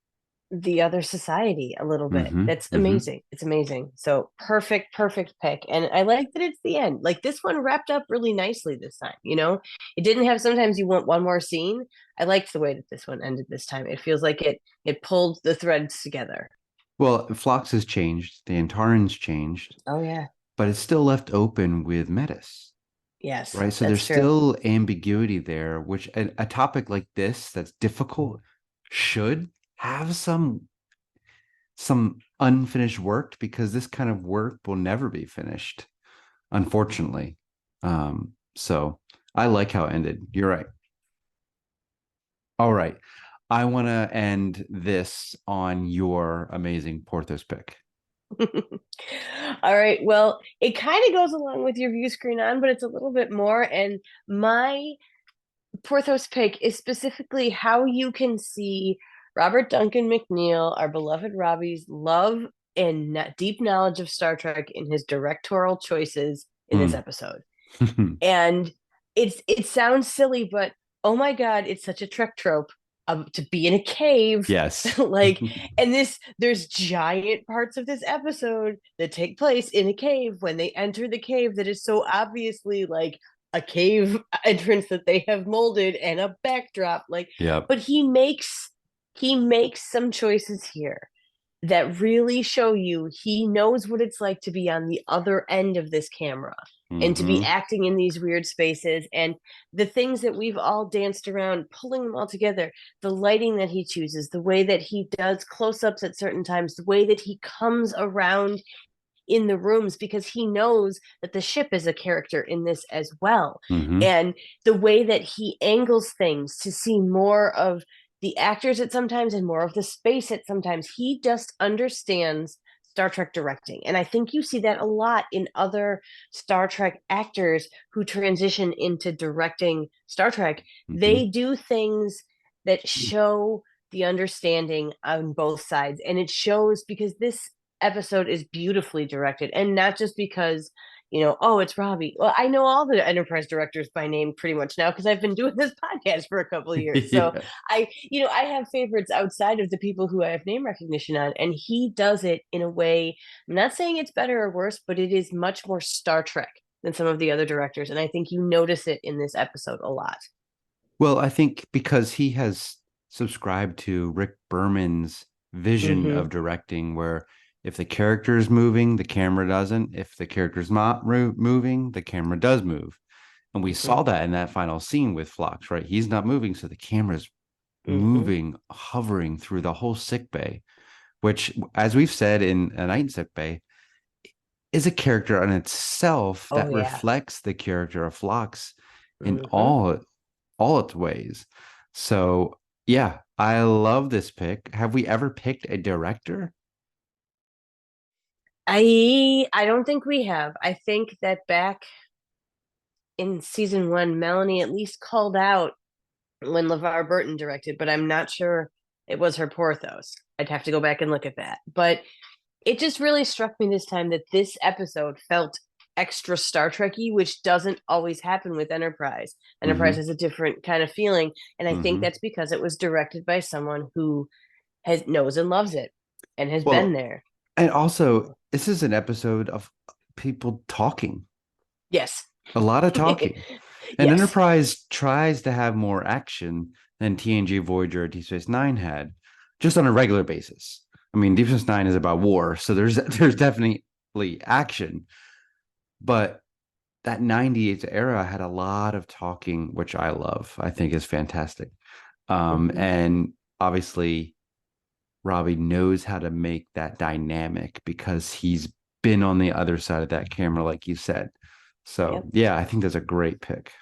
the other society a little bit. Mhm, That's mhm. amazing. It's amazing. So perfect pick. And I like that it's the end. Like this one wrapped up really nicely this time, you know? It didn't have sometimes you want one more scene. I liked the way that this one ended this time. It feels like it pulled the threads together. Well, Phlox has changed, the Antarans changed, Oh yeah. but it's still left open with Metis, Yes, right? So that's there's true. still ambiguity there, which a topic like this that's difficult should have some unfinished work, because this kind of work will never be finished, unfortunately. So I like how it ended. You're right. All right. I want to end this on your amazing Porthos pick. All right. Well, it kind of goes along with your view screen on, but it's a little bit more. And my Porthos pick is specifically how you can see Robert Duncan McNeil, our beloved Robbie's love and deep knowledge of Star Trek in his directorial choices in this Hmm. episode. And it sounds silly, but oh my God, it's such a Trek trope to be in a cave. Yes. Like, and there's giant parts of this episode that take place in a cave when they enter the cave that is so obviously like a cave entrance that they have molded and a backdrop. Like, Yep. but he makes some choices here that really show you he knows what it's like to be on the other end of this camera and to be Hmm. acting in these weird spaces, and the things that we've all danced around, pulling them all together, the lighting that he chooses, the way that he does close-ups at certain times, the way that he comes around in the rooms, because he knows that the ship is a character in this as well. Hmm. And the way that he angles things to see more of the actors at sometimes and more of the space at sometimes, he just understands Star Trek directing. And I think you see that a lot in other Star Trek actors who transition into directing Star Trek. Hmm. They do things that show the understanding on both sides. And it shows because this episode is beautifully directed, and not just because oh, it's Robbie. Well, I know all the Enterprise directors by name pretty much now because I've been doing this podcast for a couple of years. So Yeah. I have favorites outside of the people who I have name recognition on, and he does it in a way. I'm not saying it's better or worse, but it is much more Star Trek than some of the other directors, and I think you notice it in this episode a lot. Well, I think because he has subscribed to Rick Berman's vision Mm-hmm. of directing, where if the character is moving, the camera doesn't. If the character is not moving, the camera does move. And we Mm-hmm. saw that in that final scene with Phlox, right? He's not moving, so the camera's Mm-hmm. moving, hovering through the whole sick bay, which, as we've said in A Night in Sick Bay, is a character in itself Oh that yeah. reflects the character of Phlox in Mm-hmm. all its ways. So yeah, I love this pick. Have we ever picked a director? I don't think we have. I think that back in season one, Melanie at least called out when LeVar Burton directed, but I'm not sure it was her Porthos. I'd have to go back and look at that. But it just really struck me this time that this episode felt extra Star Trekky, which doesn't always happen with Enterprise. Enterprise Mm-hmm. has a different kind of feeling, and I think Mm-hmm. that's because it was directed by someone who has knows and loves it and has been Well, there. and also this is an episode of people talking, Yes. a lot of talking. And Yes. Enterprise tries to have more action than TNG, Voyager, Deep Space Nine had, just on a regular basis. I mean, Deep Space Nine is about war, so there's definitely action, but that 98 era had a lot of talking, which I love. I think is fantastic. Mhm. And obviously, Robbie knows how to make that dynamic because he's been on the other side of that camera, like you said. So Yep. yeah, I think that's a great pick.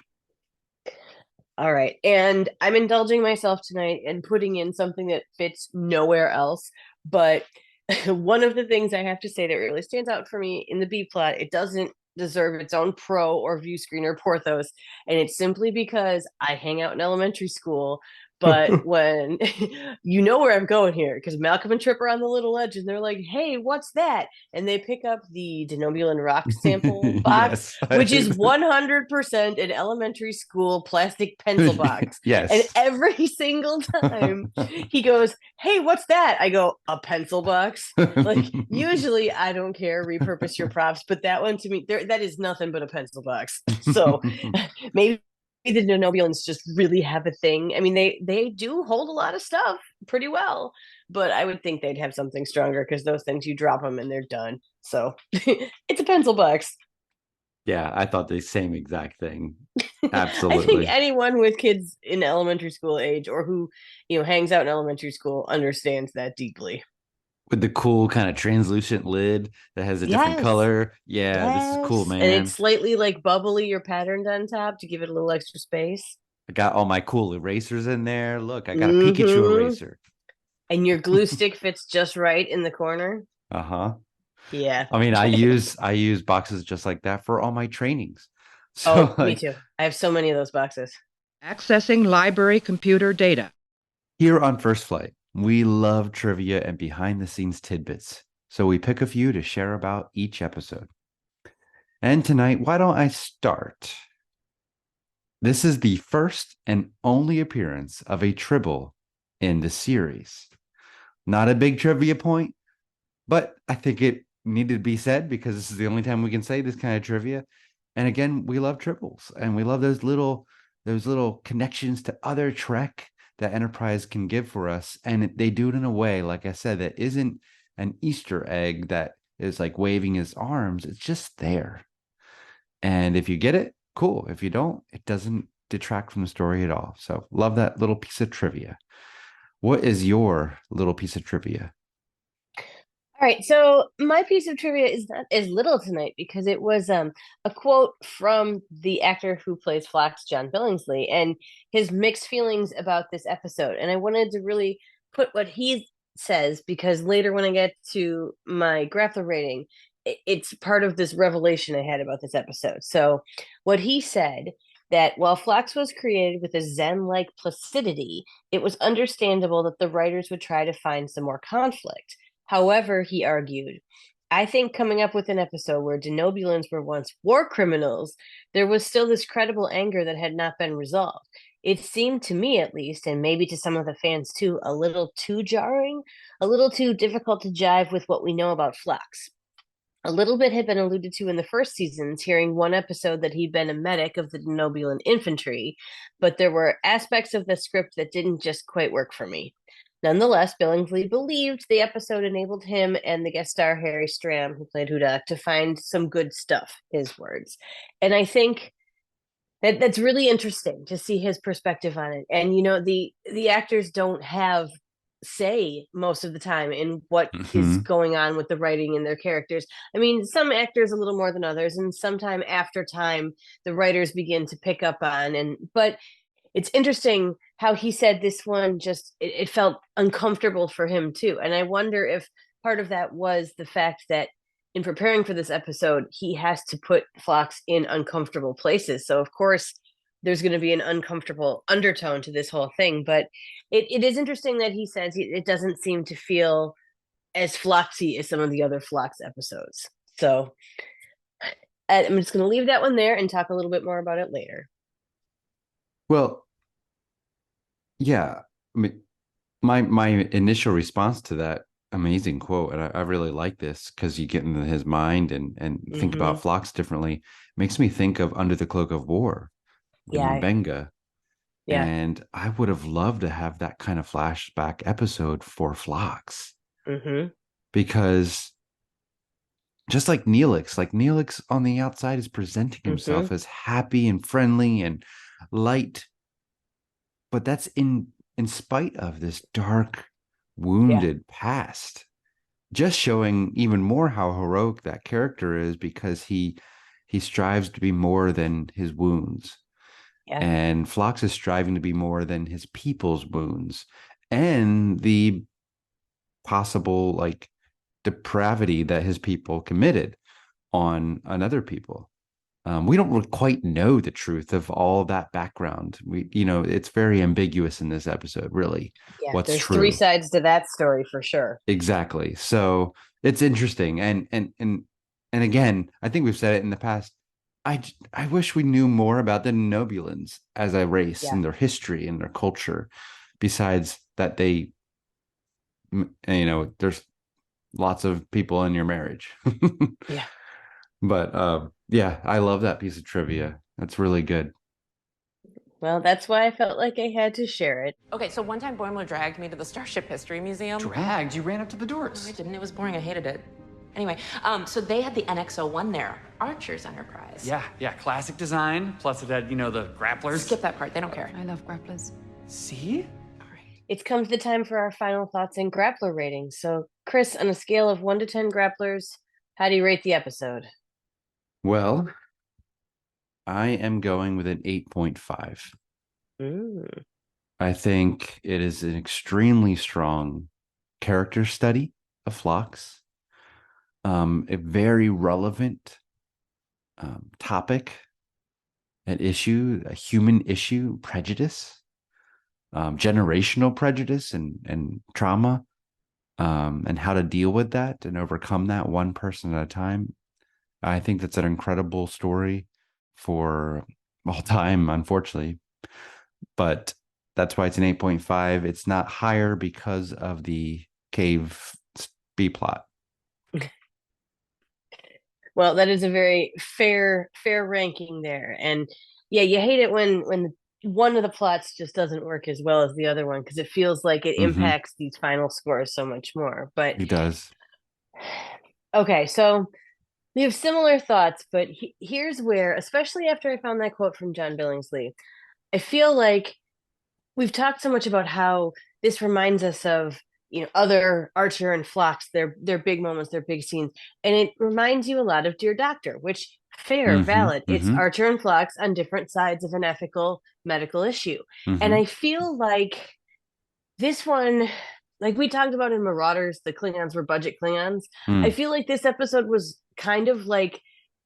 All right. And I'm indulging myself tonight and putting in something that fits nowhere else. But one of the things I have to say that really stands out for me in the B plot, it doesn't deserve its own pro or view screen or Porthos. And it's simply because I hang out in elementary school. But when you know where I'm going here, because Malcolm and Trip are on the little ledge and they're like, hey, what's that? And they pick up the Denobulan rock sample box, Yes. which is 100% an elementary school plastic pencil box. Yes. And every single time he goes, hey, what's that? I go, a pencil box. Like, usually I don't care, repurpose your props, but that one to me, that is nothing but a pencil box. So maybe the Denobulans just really have a thing. I mean, they do hold a lot of stuff pretty well, but I would think they'd have something stronger because those things, you drop them and they're done. So it's a pencil box. Yeah, I thought the same exact thing. I Absolutely. think anyone with kids in elementary school age or who, hangs out in elementary school understands that deeply. With the cool kind of translucent lid that has a different Yes. color. Yeah, this is cool, And man. it's slightly like bubbly or patterned on top to give it a little extra space. I got all my cool erasers in there. Look, I got a Pikachu eraser. And your glue stick fits just right in the corner. Uh-huh. Yeah. I mean, I use boxes just like that for all my trainings. So Me too. I have so many of those boxes. Accessing library computer data. here on First Flight, we love trivia and behind the scenes tidbits. So we pick a few to share about each episode. And tonight, why don't I start? This is the first and only appearance of a tribble in the series. Not a big trivia point, but I think it needed to be said because this is the only time we can say this kind of trivia. And again, we love triples and we love those little connections to other Trek that Enterprise can give for us. And they do it in a way, like I said, that isn't an Easter egg that is like waving his arms. It's just there. And if you get it, cool. If you don't, it doesn't detract from the story at all. So love that little piece of trivia. What is your little piece of trivia? All right, so my piece of trivia is not as little tonight because it was a quote from the actor who plays Phlox, John Billingsley, and his mixed feelings about this episode. And I wanted to really put what he says because later when I get to my Grappler rating, it's part of this revelation I had about this episode. So what he said, that while Phlox was created with a Zen-like placidity, it was understandable that the writers would try to find some more conflict. However, he argued, I think coming up with an episode where Denobulans were once war criminals, there was still this credible anger that had not been resolved. It seemed to me, at least, and maybe to some of the fans too, a little too jarring, a little too difficult to jive with what we know about Phlox. A little bit had been alluded to in the first seasons, hearing one episode that he'd been a medic of the Denobulan infantry, but there were aspects of the script that didn't just quite work for me. Nonetheless, Billingsley believed the episode enabled him and the guest star Harry Stram, who played Hudak, to find some good stuff, his words. And I think that's really interesting to see his perspective on it. And, the actors don't have say most of the time in what is going on with the writing and their characters. I mean, some actors a little more than others, and sometime after time, the writers begin to pick up on. But it's interesting how he said this one just it felt uncomfortable for him too. And I wonder if part of that was the fact that in preparing for this episode, he has to put Phlox in uncomfortable places. So of course there's going to be an uncomfortable undertone to this whole thing. But it is interesting that he says it doesn't seem to feel as Phloxy as some of the other Phlox episodes. So I'm just going to leave that one there and talk a little bit more about it later. Well, yeah, I mean, my initial response to that amazing quote, and I really like this because you get into his mind and think about Phlox differently, makes me think of Under the Cloak of War, Mbenga. Yeah. And I would have loved to have that kind of flashback episode for Phlox. Because just like Neelix on the outside is presenting himself as happy and friendly and light, but that's in spite of this dark, wounded past, just showing even more how heroic that character is because he strives to be more than his wounds. And Phlox is striving to be more than his people's wounds and the possible depravity that his people committed on another people. We don't quite know the truth of all that background. It's very ambiguous in this episode, really, Yeah, what's there's three true. sides to that story for sure. Exactly. So it's interesting. And again, I think we've said it in the past. I wish we knew more about the Denobulans as a race Yeah. and their history and their culture, besides that there's lots of people in your marriage. Yeah. But yeah, I love that piece of trivia. That's really good. Well, that's why I felt like I had to share it. Okay, so one time Boimler dragged me to the Starship History Museum. Dragged? You ran up to the No, doors. I didn't. It was boring. I hated it. Anyway, so they had the NX-01 there, Archer's Enterprise. Yeah, classic design. Plus it had, the grapplers. Skip that part. They don't care. I love grapplers. See? It's come to the time for our final thoughts and grappler ratings. So, Chris, on a scale of 1 to 10 grapplers, how do you rate the episode? Well, I am going with an 8.5. I think it is an extremely strong character study of Phlox. A very relevant topic, an issue, a human issue, prejudice, generational prejudice and trauma, and how to deal with that and overcome that one person at a time. I think that's an incredible story for all time, unfortunately. But that's why it's an 8.5. It's not higher because of the cave B plot. Well, that is a very fair ranking there. And yeah, you hate it when one of the plots just doesn't work as well as the other one, because it feels like it impacts these final scores so much more. But it does. Okay, so we have similar thoughts, but here's where, especially after I found that quote from John Billingsley, I feel like we've talked so much about how this reminds us of other Archer and Phlox, their big moments, their big scenes, and it reminds you a lot of Dear Doctor, which fair, valid. It's Archer and Phlox on different sides of an ethical medical issue, and I feel like this one, like we talked about in Marauders, the Klingons were budget Klingons. I feel like this episode was kind of like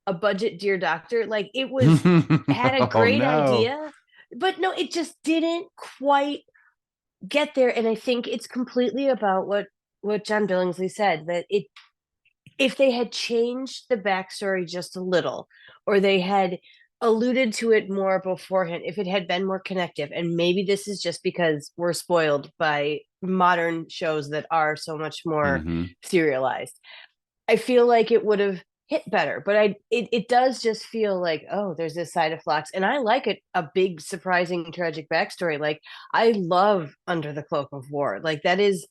a budget Dear Doctor. Like it was had a great idea, but no, it just didn't quite get there. And I think it's completely about what John Billingsley said, that if they had changed the backstory just a little, or they had alluded to it more beforehand, if it had been more connective, and maybe this is just because we're spoiled by modern shows that are so much more serialized, I feel like it would have hit better. But it does just feel like, oh, there's this side of Phlox, and I like it, a big, surprising, tragic backstory. Like I love Under the Cloak of War. Like that is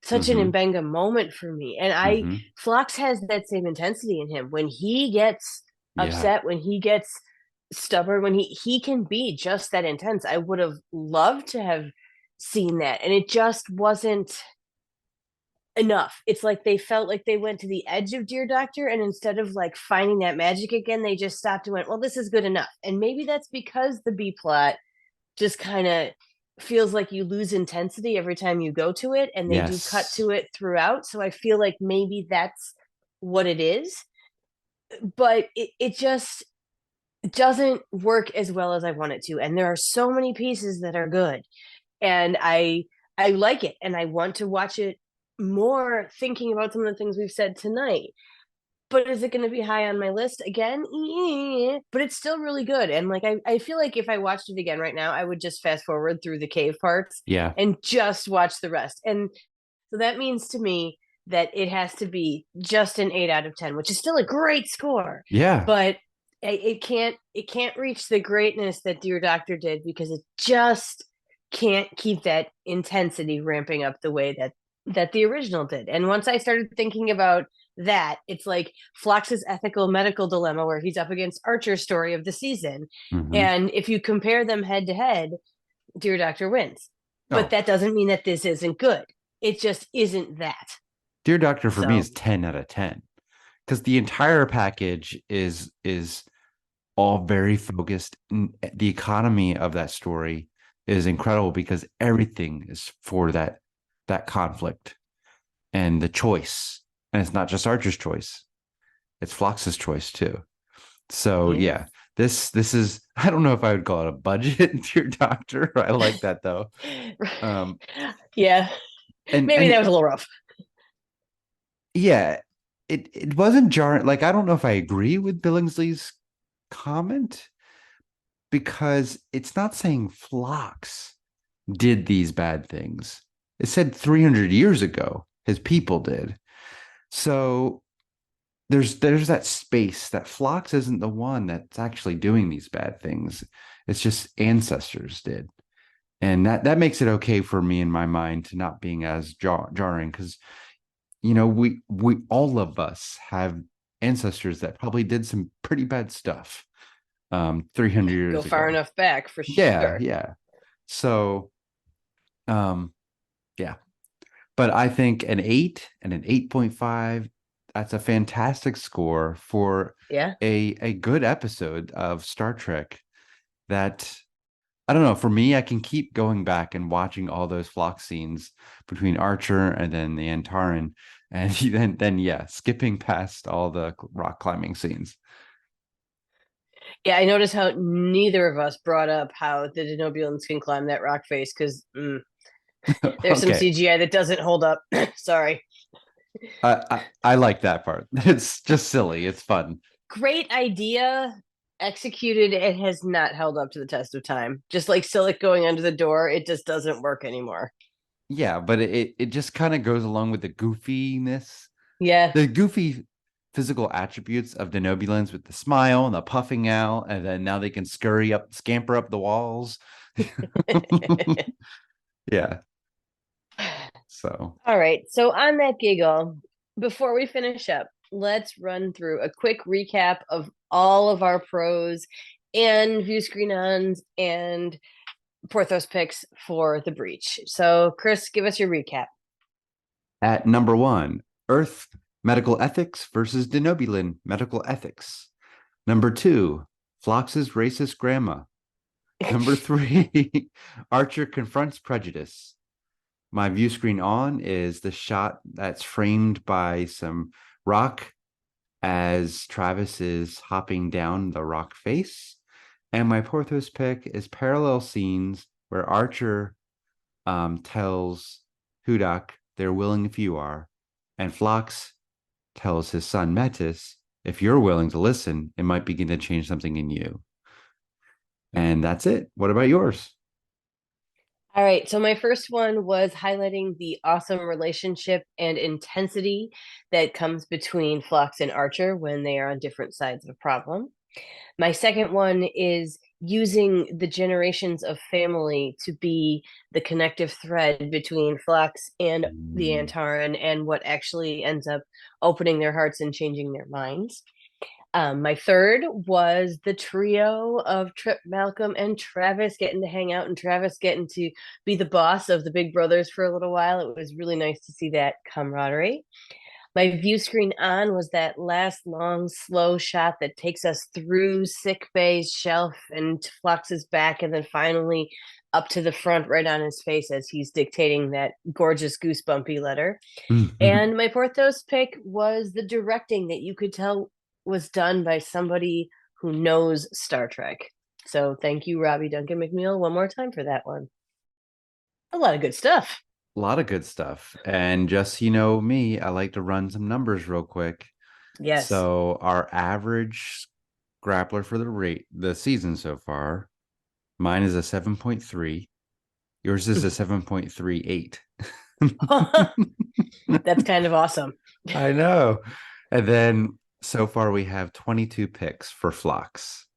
such an Mbenga moment for me. And Phlox has that same intensity in him. When he gets upset, when he gets stubborn, when he can be just that intense. I would have loved to have seen that, and it just wasn't enough. It's like they felt like they went to the edge of Dear Doctor, and instead of like finding that magic again, they just stopped and went, well, this is good enough. And maybe that's because the B plot just kind of feels like you lose intensity every time you go to it, and they do cut to it throughout. So I feel like maybe that's what it is, but it just doesn't work as well as I want it to. And there are so many pieces that are good, and I like it, and I want to watch it more, thinking about some of the things we've said tonight. But is it going to be high on my list again? Yeah, but it's still really good. And like I feel like if I watched it again right now, I would just fast forward through the cave parts and just watch the rest. And so that means to me that it has to be just an 8 out of 10, which is still a great score. Yeah. But it can't reach the greatness that Dear Doctor did, because it just can't keep that intensity ramping up the way that the original did. And once I started thinking about that, it's like Phlox's ethical medical dilemma, where he's up against Archer's story of the season. And if you compare them head to head, Dear Doctor wins. But that doesn't mean that this isn't good. It just isn't that. Dear Doctor for me is 10 out of 10, because the entire package is all very focused. The economy of that story is incredible, because everything is for that conflict and the choice. And it's not just Archer's choice, it's Phlox's choice too. So yeah, this is, I don't know if I would call it a budget Dear Doctor. I like that though. Yeah, And maybe that was a little rough. yeah, it wasn't jarring. Like, I don't know if I agree with Billingsley's comment, because it's not saying Phlox did these bad things. It said 300 years ago his people did. So there's that space that Phlox isn't the one that's actually doing these bad things. It's just ancestors did. And that makes it okay for me in my mind to not being as jarring, because we all of us have ancestors that probably did some pretty bad stuff 300 years Go far ago. enough back for Yeah, sure. yeah. So yeah. But I think an 8 and an 8.5, that's a fantastic score for Yeah. a good episode of Star Trek that, I don't know, for me, I can keep going back and watching all those flock scenes between Archer and then the Antaran, and then yeah, skipping past all the rock climbing scenes. Yeah, I noticed how neither of us brought up how the Denobulans can climb that rock face because there's some Okay. CGI that doesn't hold up. Sorry. I like that part. It's just silly. It's fun. Great idea. Executed, it has not held up to the test of time. Just like Silic going under the door, it just doesn't work anymore. Yeah, but it just kind of goes along with the goofiness, Yeah. the goofy physical attributes of Denobulans, with the smile and the puffing out, and then now they can scamper up the walls. Yeah. So All right. So on that giggle, before we finish up, let's run through a quick recap of all of our pros and Viewscreen Ons and Porthos picks for the breach. So, Chris, give us your recap. at number 1, Earth medical ethics versus Denobulan medical ethics. Number 2, Phlox's racist grandma. Number 3, Archer confronts prejudice. My view screen on is the shot that's framed by some rock as Travis is hopping down the rock face. And my Porthos pick is parallel scenes where Archer tells Hudak, they're willing if you are. And Phlox tells his son Metis, if you're willing to listen, it might begin to change something in you. And that's it. What about yours? All right. So, my first one was highlighting the awesome relationship and intensity that comes between Phlox and Archer when they are on different sides of a problem. My second one is using the generations of family to be the connective thread between Phlox and the Antaran and what actually ends up opening their hearts and changing their minds. My third was the trio of Trip, Malcolm, and Travis getting to hang out and Travis getting to be the boss of the Big Brothers for a little while. It was really nice to see that camaraderie. My view screen on was that last long, slow shot that takes us through sick bay's shelf and Flux's back, and then finally up to the front right on his face as he's dictating that gorgeous goosebumpy letter. And my Porthos pick was the directing that you could tell was done by somebody who knows Star Trek. So thank you, Robbie Duncan McNeil, one more time for that one. A lot of good stuff. A lot of good stuff. And just, me, I like to run some numbers real quick. Yes. So our average grappler for the season so far, mine is a 7.3. Yours is a 7.38. That's kind of awesome. I know. And then so far we have 22 picks for Phlox.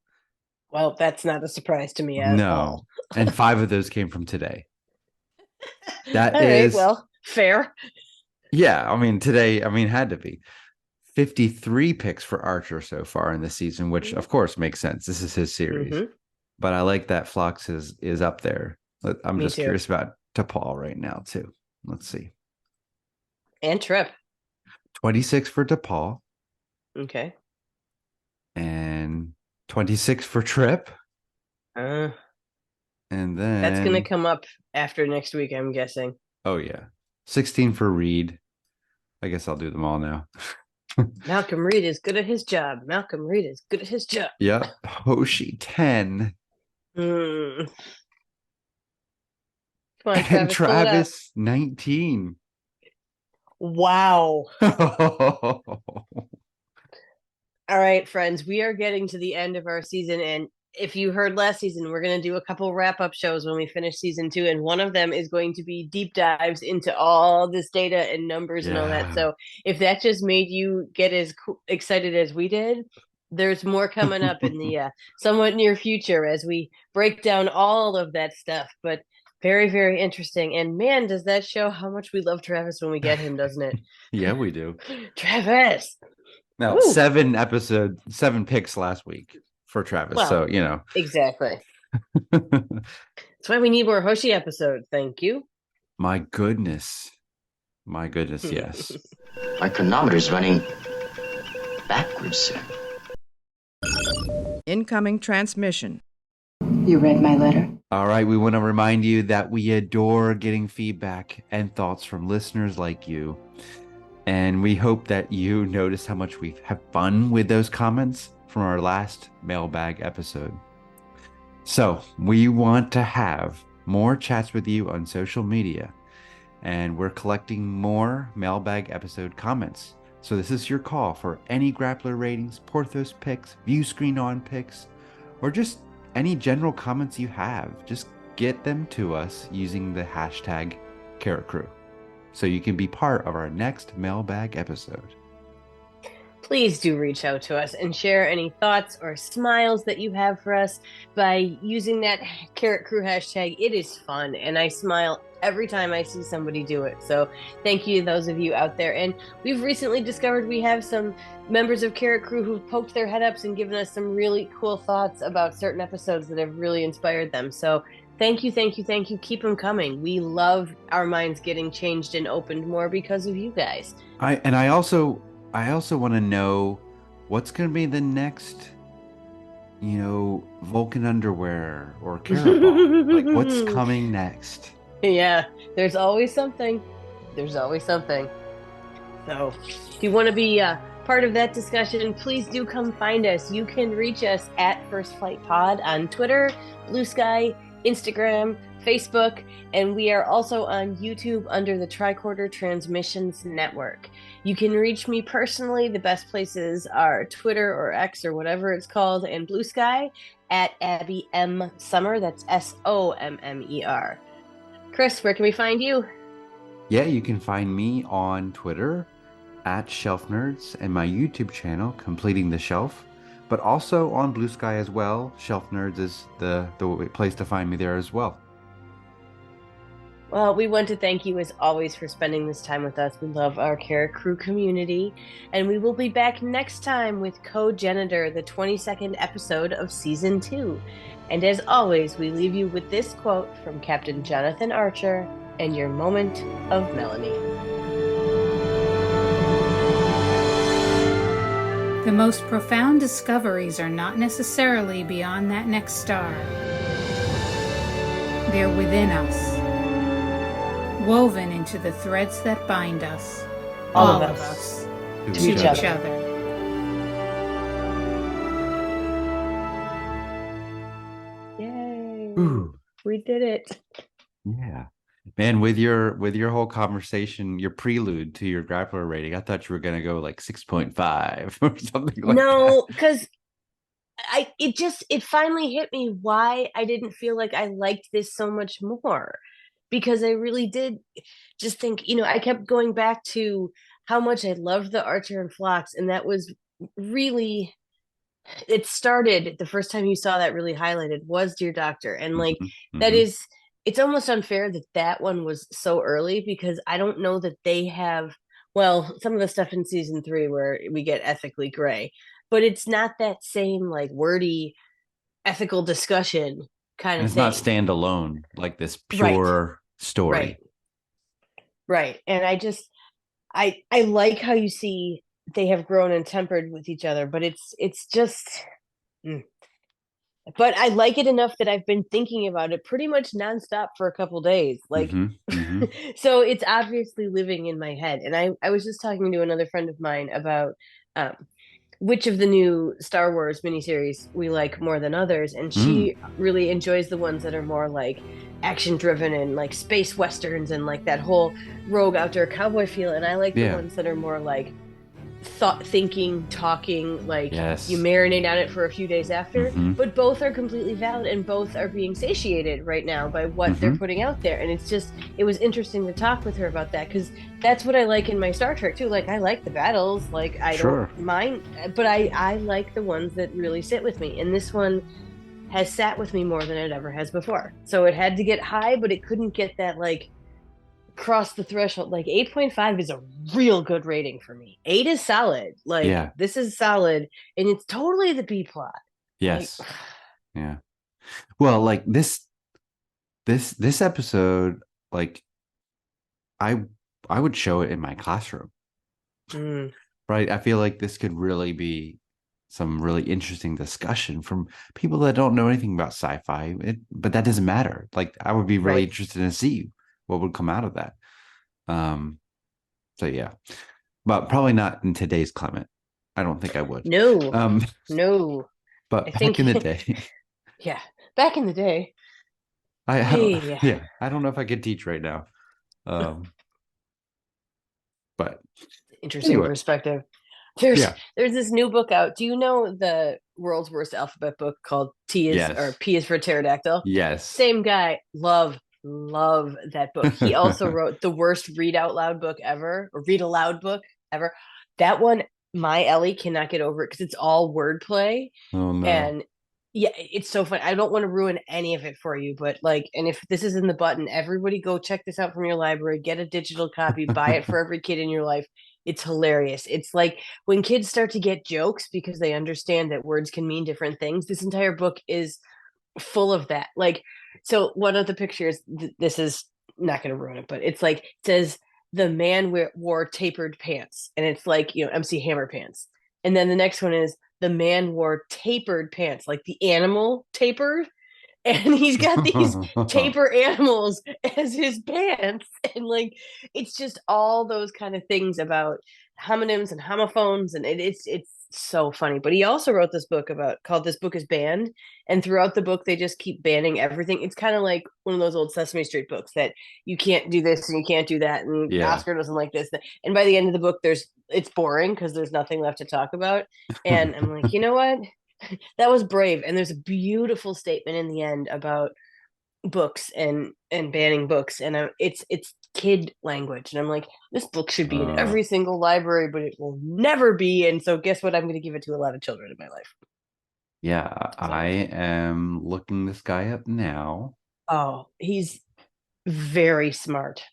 Well, that's not a surprise to me at all. And 5 of those came from today. That all is right, well, fair. Yeah, today, had to be 53 picks for Archer so far in the season, which of course makes sense. This is his series. Mm-hmm. But I like that Phlox is up there. I'm just curious about T'Pol right now too. Let's see. And Trip. 26 for T'Pol. Okay. And 26 for Trip. And then that's going to come up after next week, I'm guessing. Oh yeah. 16 for Reed. I guess I'll do them all now. Malcolm Reed is good at his job. Malcolm Reed is good at his job. Yeah. Hoshi 10. Mm. Come on, And Travis, pull it up. Travis 19. Wow. All right, friends, we are getting to the end of our season. And if you heard last season, we're going to do a couple wrap-up shows when we finish season 2. And one of them is going to be deep dives into all this data and numbers and all that. Yeah. So if that just made you get as excited as we did, there's more coming up in the somewhat near future as we break down all of that stuff. But very, very interesting. And man, does that show how much we love Travis when we get him, doesn't it? Yeah, we do. Travis. Now, Woo. 7 picks last week for Travis. Well, so, you know. Exactly. That's why we need more Hoshi episodes. Thank you. My goodness. Yes. My chronometer's running backwards, sir. Incoming transmission. You read my letter? All right. We want to remind you that we adore getting feedback and thoughts from listeners like you. And we hope that you notice how much we have fun with those comments from our last mailbag episode. So we want to have more chats with you on social media, and we're collecting more mailbag episode comments. So this is your call for any Grappler ratings, Porthos picks, Viewscreen On picks, or just any general comments you have. Just get them to us using the hashtag CarrotCrew, so you can be part of our next mailbag episode. Please do reach out to us and share any thoughts or smiles that you have for us by using that Carrot Crew hashtag. It is fun, and I smile every time I see somebody do it. So thank you to those of you out there. And we've recently discovered we have some members of Carrot Crew who've poked their head ups and given us some really cool thoughts about certain episodes that have really inspired them. So thank you. Keep them coming. We love our minds getting changed and opened more because of you guys. I also want to know what's going to be the next, Vulcan underwear or Carabao. Like, what's coming next? Yeah, there's always something. So if you want to be part of that discussion, please do come find us. You can reach us at First Flight Pod on Twitter, Blue Sky, Instagram, Facebook, and we are also on YouTube under the Tricorder Transmissions Network. You can reach me personally. The best places are Twitter or X or whatever it's called, and Blue Sky at Abby M. Summer. That's SOMMER. Chris, where can we find you? Yeah, you can find me on Twitter at Shelf Nerds and my YouTube channel, Completing the Shelf, but also on Blue Sky as well. Shelf Nerds is the place to find me there as well. Well, we want to thank you as always for spending this time with us. We love our Carrot Crew community, and we will be back next time with Co-Genitor, the 22nd episode of Season 2. And as always, we leave you with this quote from Captain Jonathan Archer and your moment of Melanie. The most profound discoveries are not necessarily beyond that next star. They're within us, woven into the threads that bind us, all of us, to each other. Yay! Ooh. We did it. Yeah. Man, with your whole conversation, your prelude to your Grappler rating, I thought you were gonna go like 6.5 or something like that. No, because it finally hit me why I didn't feel like I liked this so much more. Because I really did just think, I kept going back to how much I loved the Archer and Phlox, and that was really, it started, the first time you saw that really highlighted was Dear Doctor, and like, that is, it's almost unfair that one was so early, because I don't know that they have, well, some of the stuff in season 3 where we get ethically gray, but it's not that same like wordy ethical discussion kind of it's thing. not standalone, like this pure story. Right. And I like how you see they have grown and tempered with each other, but it's just but I like it enough that I've been thinking about it pretty much nonstop for a couple days. Like, so it's obviously living in my head. And I was just talking to another friend of mine about um, which of the new Star Wars miniseries we like more than others. And she really enjoys the ones that are more like action driven and like space westerns and like that whole rogue outdoor cowboy feel. And I like the ones that are more like thinking, talking, like you marinate on it for a few days after. But both are completely valid and both are being satiated right now by what they're putting out there. And it's just, it was interesting to talk with her about that, because that's what I like in my Star Trek too. Like, I like the battles, like I don't mind, but I like the ones that really sit with me, and this one has sat with me more than it ever has before. So it had to get high, but it couldn't get that like cross the threshold. Like 8.5 is a real good rating for me. 8 is solid. Like this is solid, and it's totally the B plot. Yes. Like, yeah. Well, like this episode, like I would show it in my classroom. Right? I feel like this could really be some really interesting discussion from people that don't know anything about sci-fi, but that doesn't matter. Like, I would be really interested to see what would come out of that. So yeah, but probably not in today's climate. I don't think I would. No, no. But back in the day, yeah, back in the day, I don't know if I could teach right now. But interesting perspective. There's this new book out. Do you know the world's worst alphabet book called P is for Pterodactyl? Yes. Same guy. Love that book. He also wrote the worst read out loud book ever, or read aloud book ever. That one, my Ellie cannot get over it because it's all wordplay. Oh no. And yeah, it's so fun. I don't want to ruin any of it for you, but like, and if this is in the button, everybody go check this out from your library, get a digital copy, buy it for every kid in your life. It's hilarious. It's like when kids start to get jokes because they understand that words can mean different things. This entire book is full of that. Like, so one of the pictures, this is not going to ruin it, but it's like, it says the man wore tapered pants, and it's like, you know, MC Hammer pants. And then the next one is the man wore tapered pants, like the animal tapered. And he's got these taper animals as his pants. And like, it's just all those kind of things about homonyms and homophones. And it's so funny. But he also wrote this book called This Book is Banned. And throughout the book, they just keep banning everything. It's kind of like one of those old Sesame Street books that you can't do this and you can't do that. And Oscar doesn't like this. And by the end of the book, it's boring because there's nothing left to talk about. And I'm like, you know what? That was brave. And there's a beautiful statement in the end about books and banning books, and it's kid language, and I'm like, this book should be in every single library, but it will never be. And so guess what, I'm going to give it to a lot of children in my life. I am looking this guy up now. Oh, he's very smart.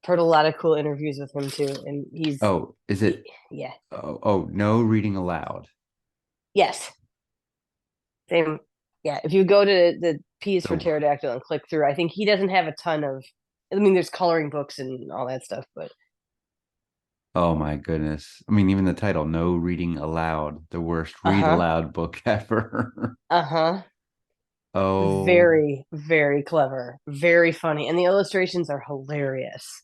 Heard a lot of cool interviews with him too, and he's is it no reading aloud? Yes. Same. Yeah, if you go to the P is for Pterodactyl and click through, I think he doesn't have a ton of, I mean, there's coloring books and all that stuff, but. Oh my goodness. I mean, even the title, No Reading Aloud, the worst read aloud book ever. Oh. Very, very clever. Very funny. And the illustrations are hilarious.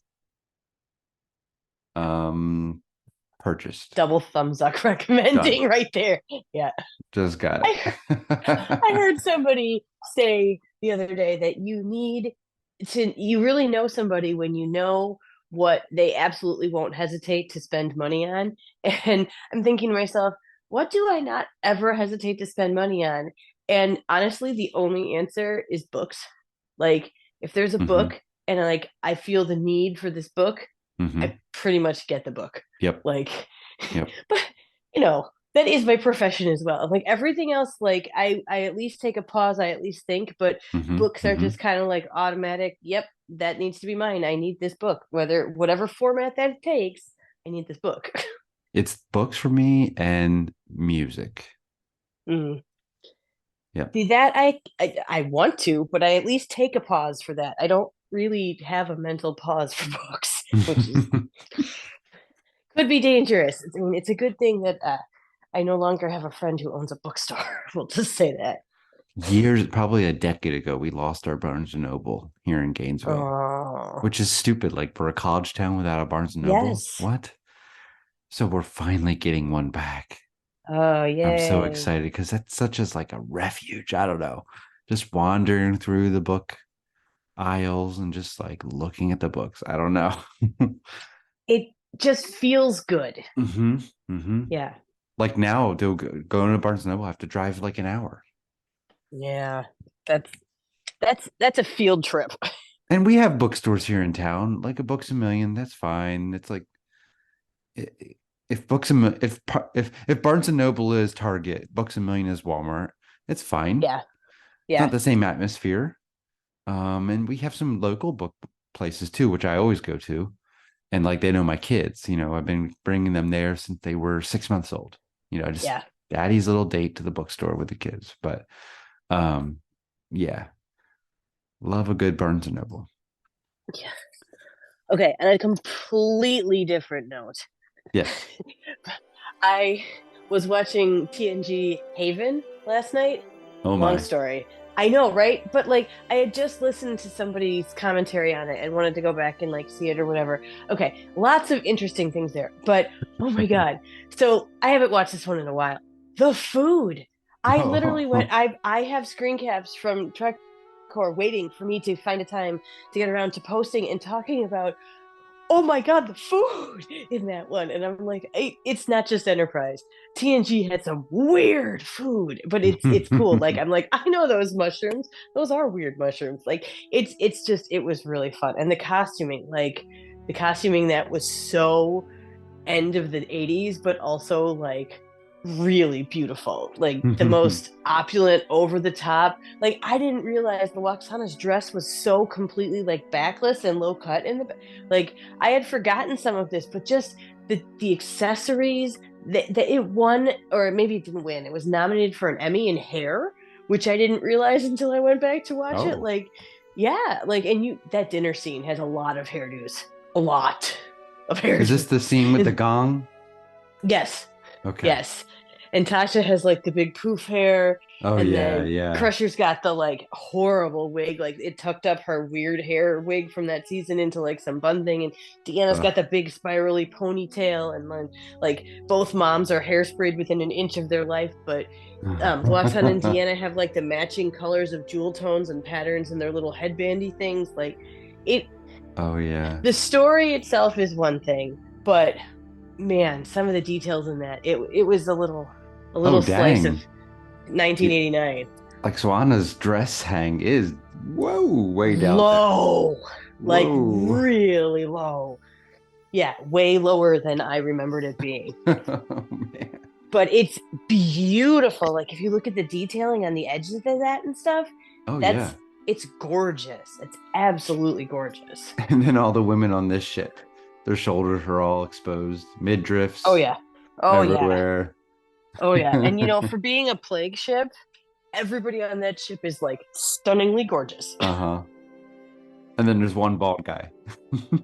Purchased. Double thumbs up recommending right there. Yeah. Just got it. I heard somebody say the other day that you really know somebody when you know what they absolutely won't hesitate to spend money on. And I'm thinking to myself, what do I not ever hesitate to spend money on? And honestly, the only answer is books. Like, if there's a book and I feel the need for this book, I pretty much get the book. Yep. But you know, that is my profession as well. Like everything else, like I at least take a pause, I at least think, but books are just kind of like automatic. Yep, that needs to be mine. I need this book, whatever format that takes. I need this book. It's books for me and music. Yeah. See, that I want to, but I at least take a pause for that. I don't really have a mental pause for books, which is, could be dangerous. I mean, it's a good thing that I no longer have a friend who owns a bookstore. We'll just say that. years, probably a decade ago, we lost our Barnes and Noble here in Gainesville, Oh, which is stupid. Like for a college town without a Barnes and Noble, yes. what? So we're finally getting one back. Oh, I'm so yay. excited because that's such as like a refuge. I don't know, just wandering through the book aisles and just like looking at the books. I don't know. It just feels good. Yeah. Like now, they'll go to Barnes and Noble. I have to drive like an hour. Yeah. That's a field trip. And we have bookstores here in town, like a Books a Million. That's fine. It's like if if Barnes and Noble is Target, Books a Million is Walmart. It's fine. Yeah. It's not the same atmosphere. And we have some local book places too, which I always go to. And like they know my kids, I've been bringing them there since they were 6 months old. Just daddy's little date to the bookstore with the kids. But yeah, love a good Barnes and Noble. Yeah. Okay, on a completely different note. Yes. I was watching TNG Haven last night. Oh my. Long story. I know, right? But like I had just listened to somebody's commentary on it and wanted to go back and like see it or whatever. Okay, lots of interesting things there. But oh my god. So I haven't watched this one in a while. The food. I literally went I have screen caps from Trek Core waiting for me to find a time to get around to posting and talking about, oh my god, the food in that one. And I'm like, it's not just Enterprise. TNG had some weird food, but it's cool. Like I'm like, I know those mushrooms. Those are weird mushrooms. Like it's just, it was really fun. And the costuming that was so end of the 80s, but also like really beautiful, like the most opulent, over the top. Like I didn't realize the Waxana's dress was so completely like backless and low cut in the like I had forgotten some of this, but just the accessories that it won, or maybe it didn't win, it was nominated for an Emmy in hair, which I didn't realize until I went back to watch it. Like yeah, like, and that dinner scene has a lot of hairdos, a lot of hairdos. Is this the scene with the gong? Yes. Okay. Yes. And Tasha has like the big poof hair. Oh, and yeah, then yeah. Crusher's got the like horrible wig, like it tucked up her weird hair wig from that season into like some bun thing. And Deanna's got the big spirally ponytail, and then like both moms are hairsprayed within an inch of their life. But Waxana and Deanna have like the matching colors of jewel tones and patterns in their little headbandy things. Like it. Oh yeah. The story itself is one thing, but man, some of the details in that, it was a little slice of 1989. Like Swanna's dress hang is way down low there. Like really low. Yeah, way lower than I remembered it being. Oh man. But it's beautiful. Like if you look at the detailing on the edges of that and stuff, it's gorgeous. It's absolutely gorgeous. And then all the women on this ship, their shoulders are all exposed, midriffs. Oh yeah. Oh everywhere. Yeah. Oh yeah. And for being a plague ship, everybody on that ship is like stunningly gorgeous. Uh-huh. And then there's one bald guy.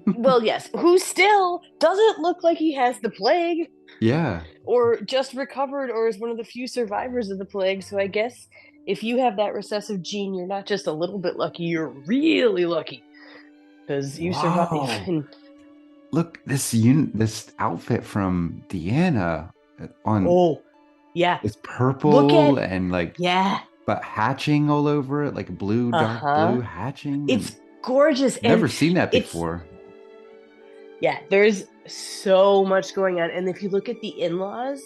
Well, yes, who still doesn't look like he has the plague. Yeah. Or just recovered, or is one of the few survivors of the plague. So I guess if you have that recessive gene, you're not just a little bit lucky, you're really lucky. Because you survived. Look, this outfit from Deanna on. Oh, yeah. It's purple and like. Yeah. But hatching all over it, like blue, dark blue hatching. It's gorgeous. Never seen that before. Yeah, there's so much going on. And if you look at the in-laws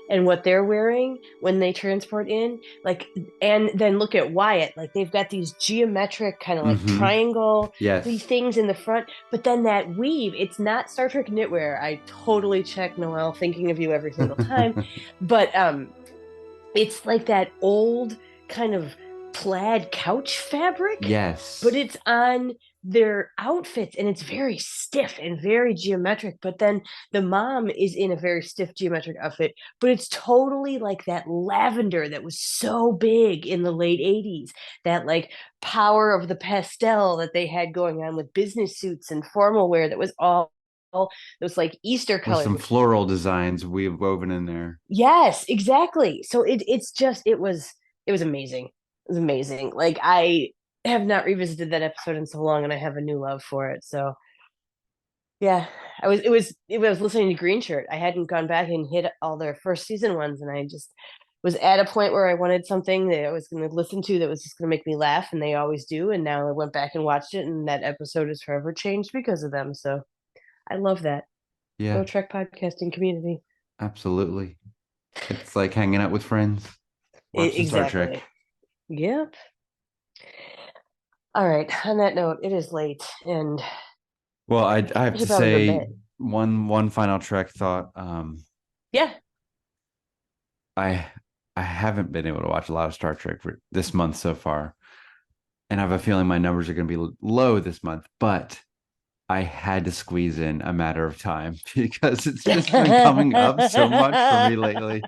and what they're wearing when they transport in, like, and then look at Wyatt, like they've got these geometric kind of like triangle these things in the front, but then that weave, it's not Star Trek knitwear. I totally check, Noelle, thinking of you every single time. But it's like that old kind of plaid couch fabric. Yes. But it's on their outfits and it's very stiff and very geometric. But then the mom is in a very stiff geometric outfit, but it's totally like that lavender that was so big in the late 80s, that like power of the pastel that they had going on with business suits and formal wear that was all those like Easter colors. With some floral designs we've woven in there. Yes, exactly. So it was amazing. was amazing. Like I have not revisited that episode in so long, and I have a new love for it. So yeah, it was listening to Green Shirt. I hadn't gone back and hit all their first season ones, and I just was at a point where I wanted something that I was going to listen to that was just going to make me laugh, and they always do. And now I went back and watched it, and that episode is forever changed because of them. So I love that. Yeah, Go Trek podcasting community. absolutely. It's like hanging out with friends, watching Star Exactly. Trek. Yep. All right. On that note, it is late, and Well, I have to should probably go to say bed. one final Trek thought. Yeah. I haven't been able to watch a lot of Star Trek for this month so far, and I have a feeling my numbers are going to be low this month. But I had to squeeze in A Matter of Time because it's just been coming up so much for me lately.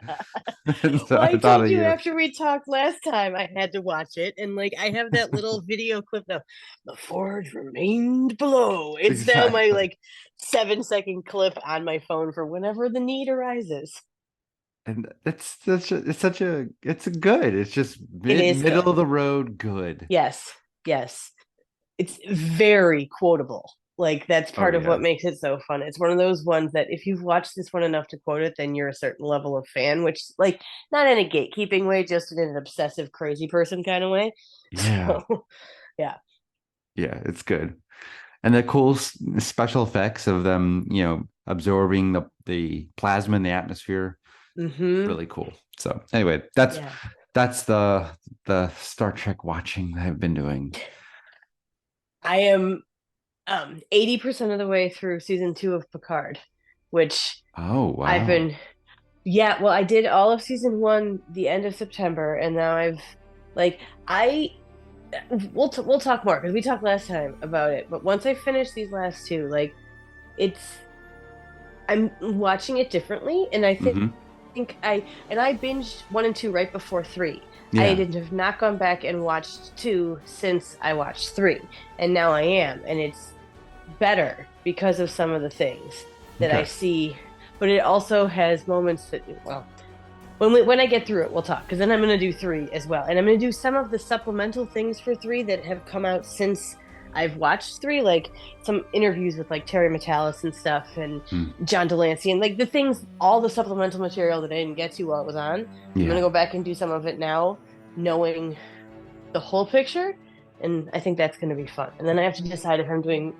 And so Well, I I thought told of you you. after we talked last time I had to watch it, and like I have that little video clip of the forge remained below. It's now my Exactly. like 7-second clip on my phone for whenever the need arises. And it's it's a good. It's just It is middle good. of the road good. Yes, yes. It's very quotable. Like that's Oh part of what yeah. makes it so fun. It's one of those ones that if you've watched this one enough to quote it, then you're a certain level of fan, which like not in a gatekeeping way, just in an obsessive crazy person kind of way. Yeah. So yeah. Yeah, it's good. And the cool special effects of them, absorbing the plasma in the atmosphere, Mm-hmm. really cool. So anyway, that's Yeah. that's the Star Trek watching that I've been doing. I am 80% of the way through season 2 of Picard, which Oh wow. I've been well, I did all of season 1 the end of September, and now I've like I we'll talk more because we talked last time about it. But once I finish these last two, like it's I'm watching it differently, and I Mhm. think I binged 1 and 2 right before 3. I Yeah. have not gone back and watched 2 since I watched 3, and now I am, and it's better because of some of the things that I Okay. see. But it also has moments that, well, when I get through it, we'll talk, because then I'm going to do 3 as well, and I'm going to do some of the supplemental things for 3 that have come out since I've watched 3, like some interviews with like Terry Metalis and stuff, and John Delancey, and like the things, all the supplemental material that I didn't get to while it was on. I'm going to go back and do some of it now, knowing the whole picture, and I think that's going to be fun. And then I have to decide if I'm doing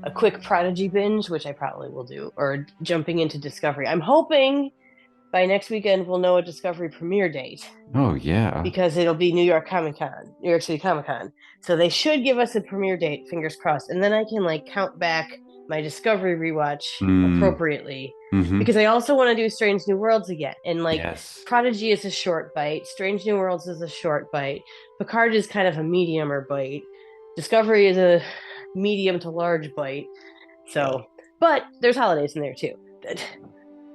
a quick Prodigy binge, which I probably will do, or jumping into Discovery. I'm hoping by next weekend we'll know a Discovery premiere date, Oh yeah. because it'll be New York City Comic Con. So they should give us a premiere date, fingers crossed, and then I can like count back my Discovery rewatch appropriately. Mhm. Because I also want to do Strange New Worlds again, and like Yes. Prodigy is a short bite, Strange New Worlds is a short bite, Picard is kind of a medium or bite, Discovery is a medium to large bite. So, but there's holidays in there too.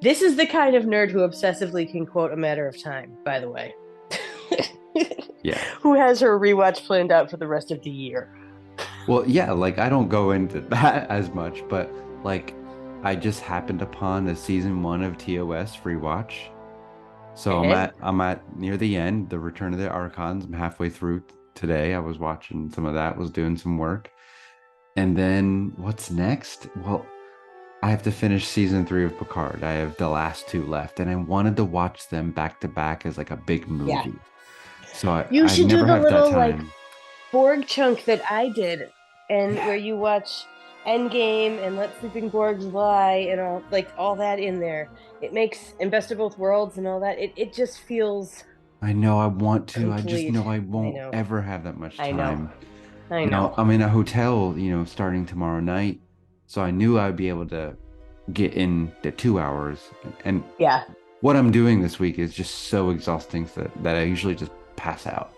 This is the kind of nerd who obsessively can quote A Matter of Time, by the way. Yeah. Who has her rewatch planned out for the rest of the year. Well, yeah, like I don't go into that as much, but like I just happened upon the season 1 of TOS free watch. So I'm at near the end, the Return of the Archons. I'm halfway through today. I was watching some of that, was doing some work. And then what's next? Well, I have to finish season 3 of Picard. I have the last 2 left, and I wanted to watch them back to back as like a big movie. Yeah. So I should never do the have little that like time. Borg chunk that I did, and where you watch Endgame and Let Sleeping Borgs Lie and all that in there. It makes, and Best of Both Worlds and all that. It just feels. I know I want to. complete. I just know I won't know. ever have that much time. I know. Now, I'm in a hotel, starting tomorrow night. So I knew I'd be able to get in the 2 hours. And Yeah. what I'm doing this week is just so exhausting that I usually just pass out.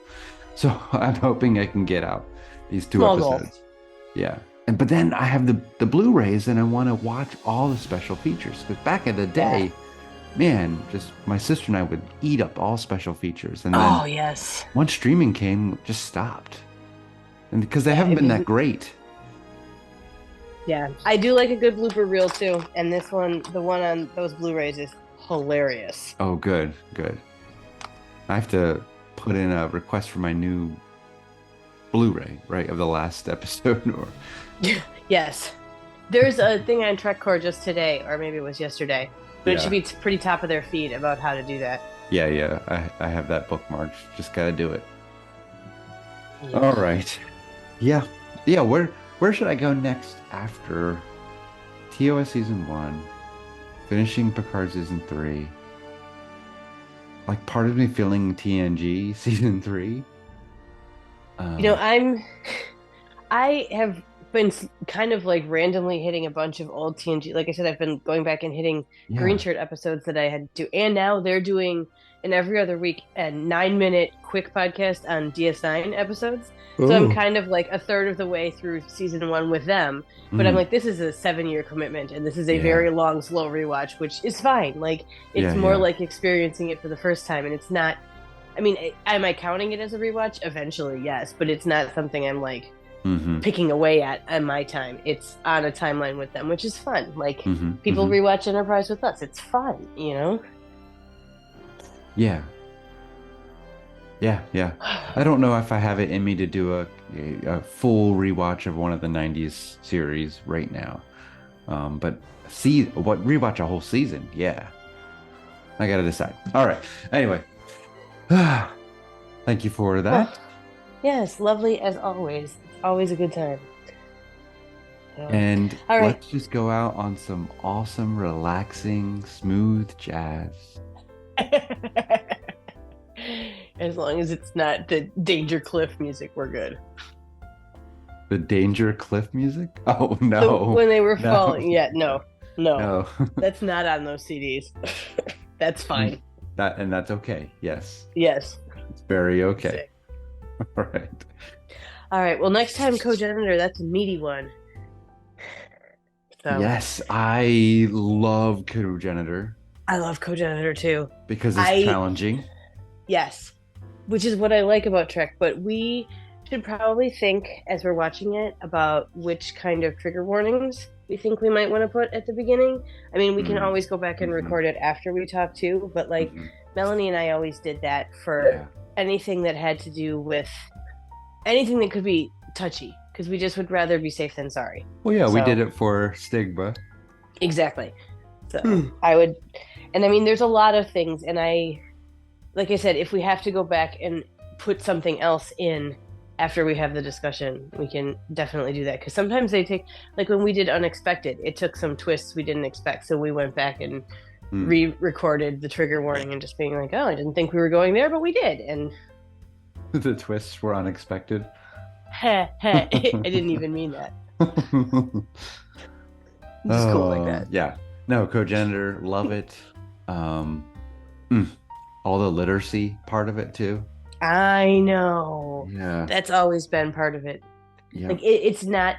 So I'm hoping I can get out these 2 Small episodes. goal. Yeah. But then I have the Blu-rays, and I want to watch all the special features. Because back in the day, man, just my sister and I would eat up all special features. And then yes. once streaming came, it just stopped. And because they haven't been that great. Yeah, I do like a good blooper reel too, and this one, the one on those Blu-rays, is hilarious. Oh, good. I have to put in a request for my new Blu-ray, right, of the last episode. Or Yes. There's a thing on TrekCore just today, or maybe it was yesterday, but it Yeah. should be pretty top of their feed about how to do that. yeah, I have that bookmarked. Just gotta do it. All right. Yeah. Where should I go next after TOS season 1, finishing Picard season 3? Like, part of me feeling TNG season 3. I have been kind of like randomly hitting a bunch of old TNG. Like I said, I've been going back and hitting Green Shirt episodes that I had to, and now they're doing an every other week a 9-minute quick podcast on DS9 episodes. So I'm kind of like a third of the way through season 1 with them, but I'm like, this is a 7-year commitment, and this is a very long, slow rewatch, which is fine. Like, it's more like experiencing it for the first time, and it's not. I mean, am I counting it as a rewatch? Eventually, yes, but it's not something I'm like picking away at on my time. It's on a timeline with them, which is fun. Like, people rewatch Enterprise with us. It's fun, you know? Yeah. I don't know if I have it in me to do a full rewatch of one of the 90s series right now. But rewatch a whole season? Yeah. I gotta decide. All right. Anyway. Thank you for that. Yes, lovely as always. Always a good time. And all right. Let's just go out on some awesome, relaxing, smooth jazz. As long as it's not the Danger Cliff music, we're good. The Danger Cliff music? Oh, no. When they were falling. Yeah, no. No. That's not on those CDs. That's fine. That's okay. Yes. Yes. It's very okay. All right. All right. Well, next time, Cogenitor, that's a meaty one. So. Yes, I love Cogenitor. I love Cogenitor too. Because it's challenging. Yes. Which is what I like about Trek, but we should probably think, as we're watching it, about which kind of trigger warnings we think we might want to put at the beginning. I mean, we can always go back and record it after we talk too, but like Melanie and I always did that for anything that had to do with anything that could be touchy, because we just would rather be safe than sorry. Well, yeah, we did it for Stigma. Exactly. So I would, and I mean, there's a lot of things, and like I said, if we have to go back and put something else in after we have the discussion, we can definitely do that. Because sometimes they take, like when we did Unexpected, it took some twists we didn't expect. So we went back and re-recorded the trigger warning and just being like, oh, I didn't think we were going there, but we did. And the twists were unexpected. I didn't even mean that. Just cool like that. Yeah. No, Cogenitor, love it. All the literacy part of it too. I know. Yeah. That's always been part of it. Yeah. Like it's not.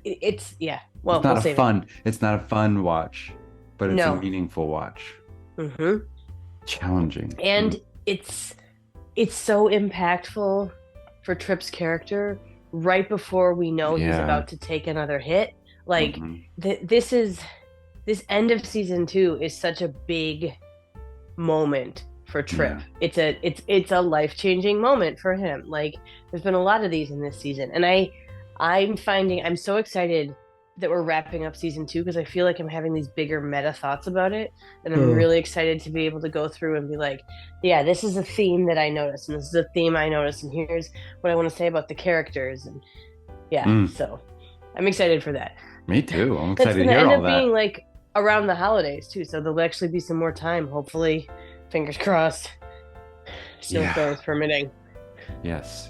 It's yeah. Well, it's not a fun watch, but it's a meaningful watch. Challenging. And it's so impactful for Trip's character right before we know he's about to take another hit. Like this end of season 2 is such a big moment for Trip. It's a life-changing moment for him. Like there's been a lot of these in this season, and I'm so excited that we're wrapping up season 2 because I feel like I'm having these bigger meta thoughts about it, and I'm really excited to be able to go through and be like, yeah, this is a theme that I noticed, and this is a theme I noticed, and here's what I want to say about the characters, and so I'm excited for that. Me too. I'm excited to hear all that. It's going to end up being like around the holidays too, so there'll actually be some more time, hopefully. Fingers crossed. Snowstorms permitting. Yes.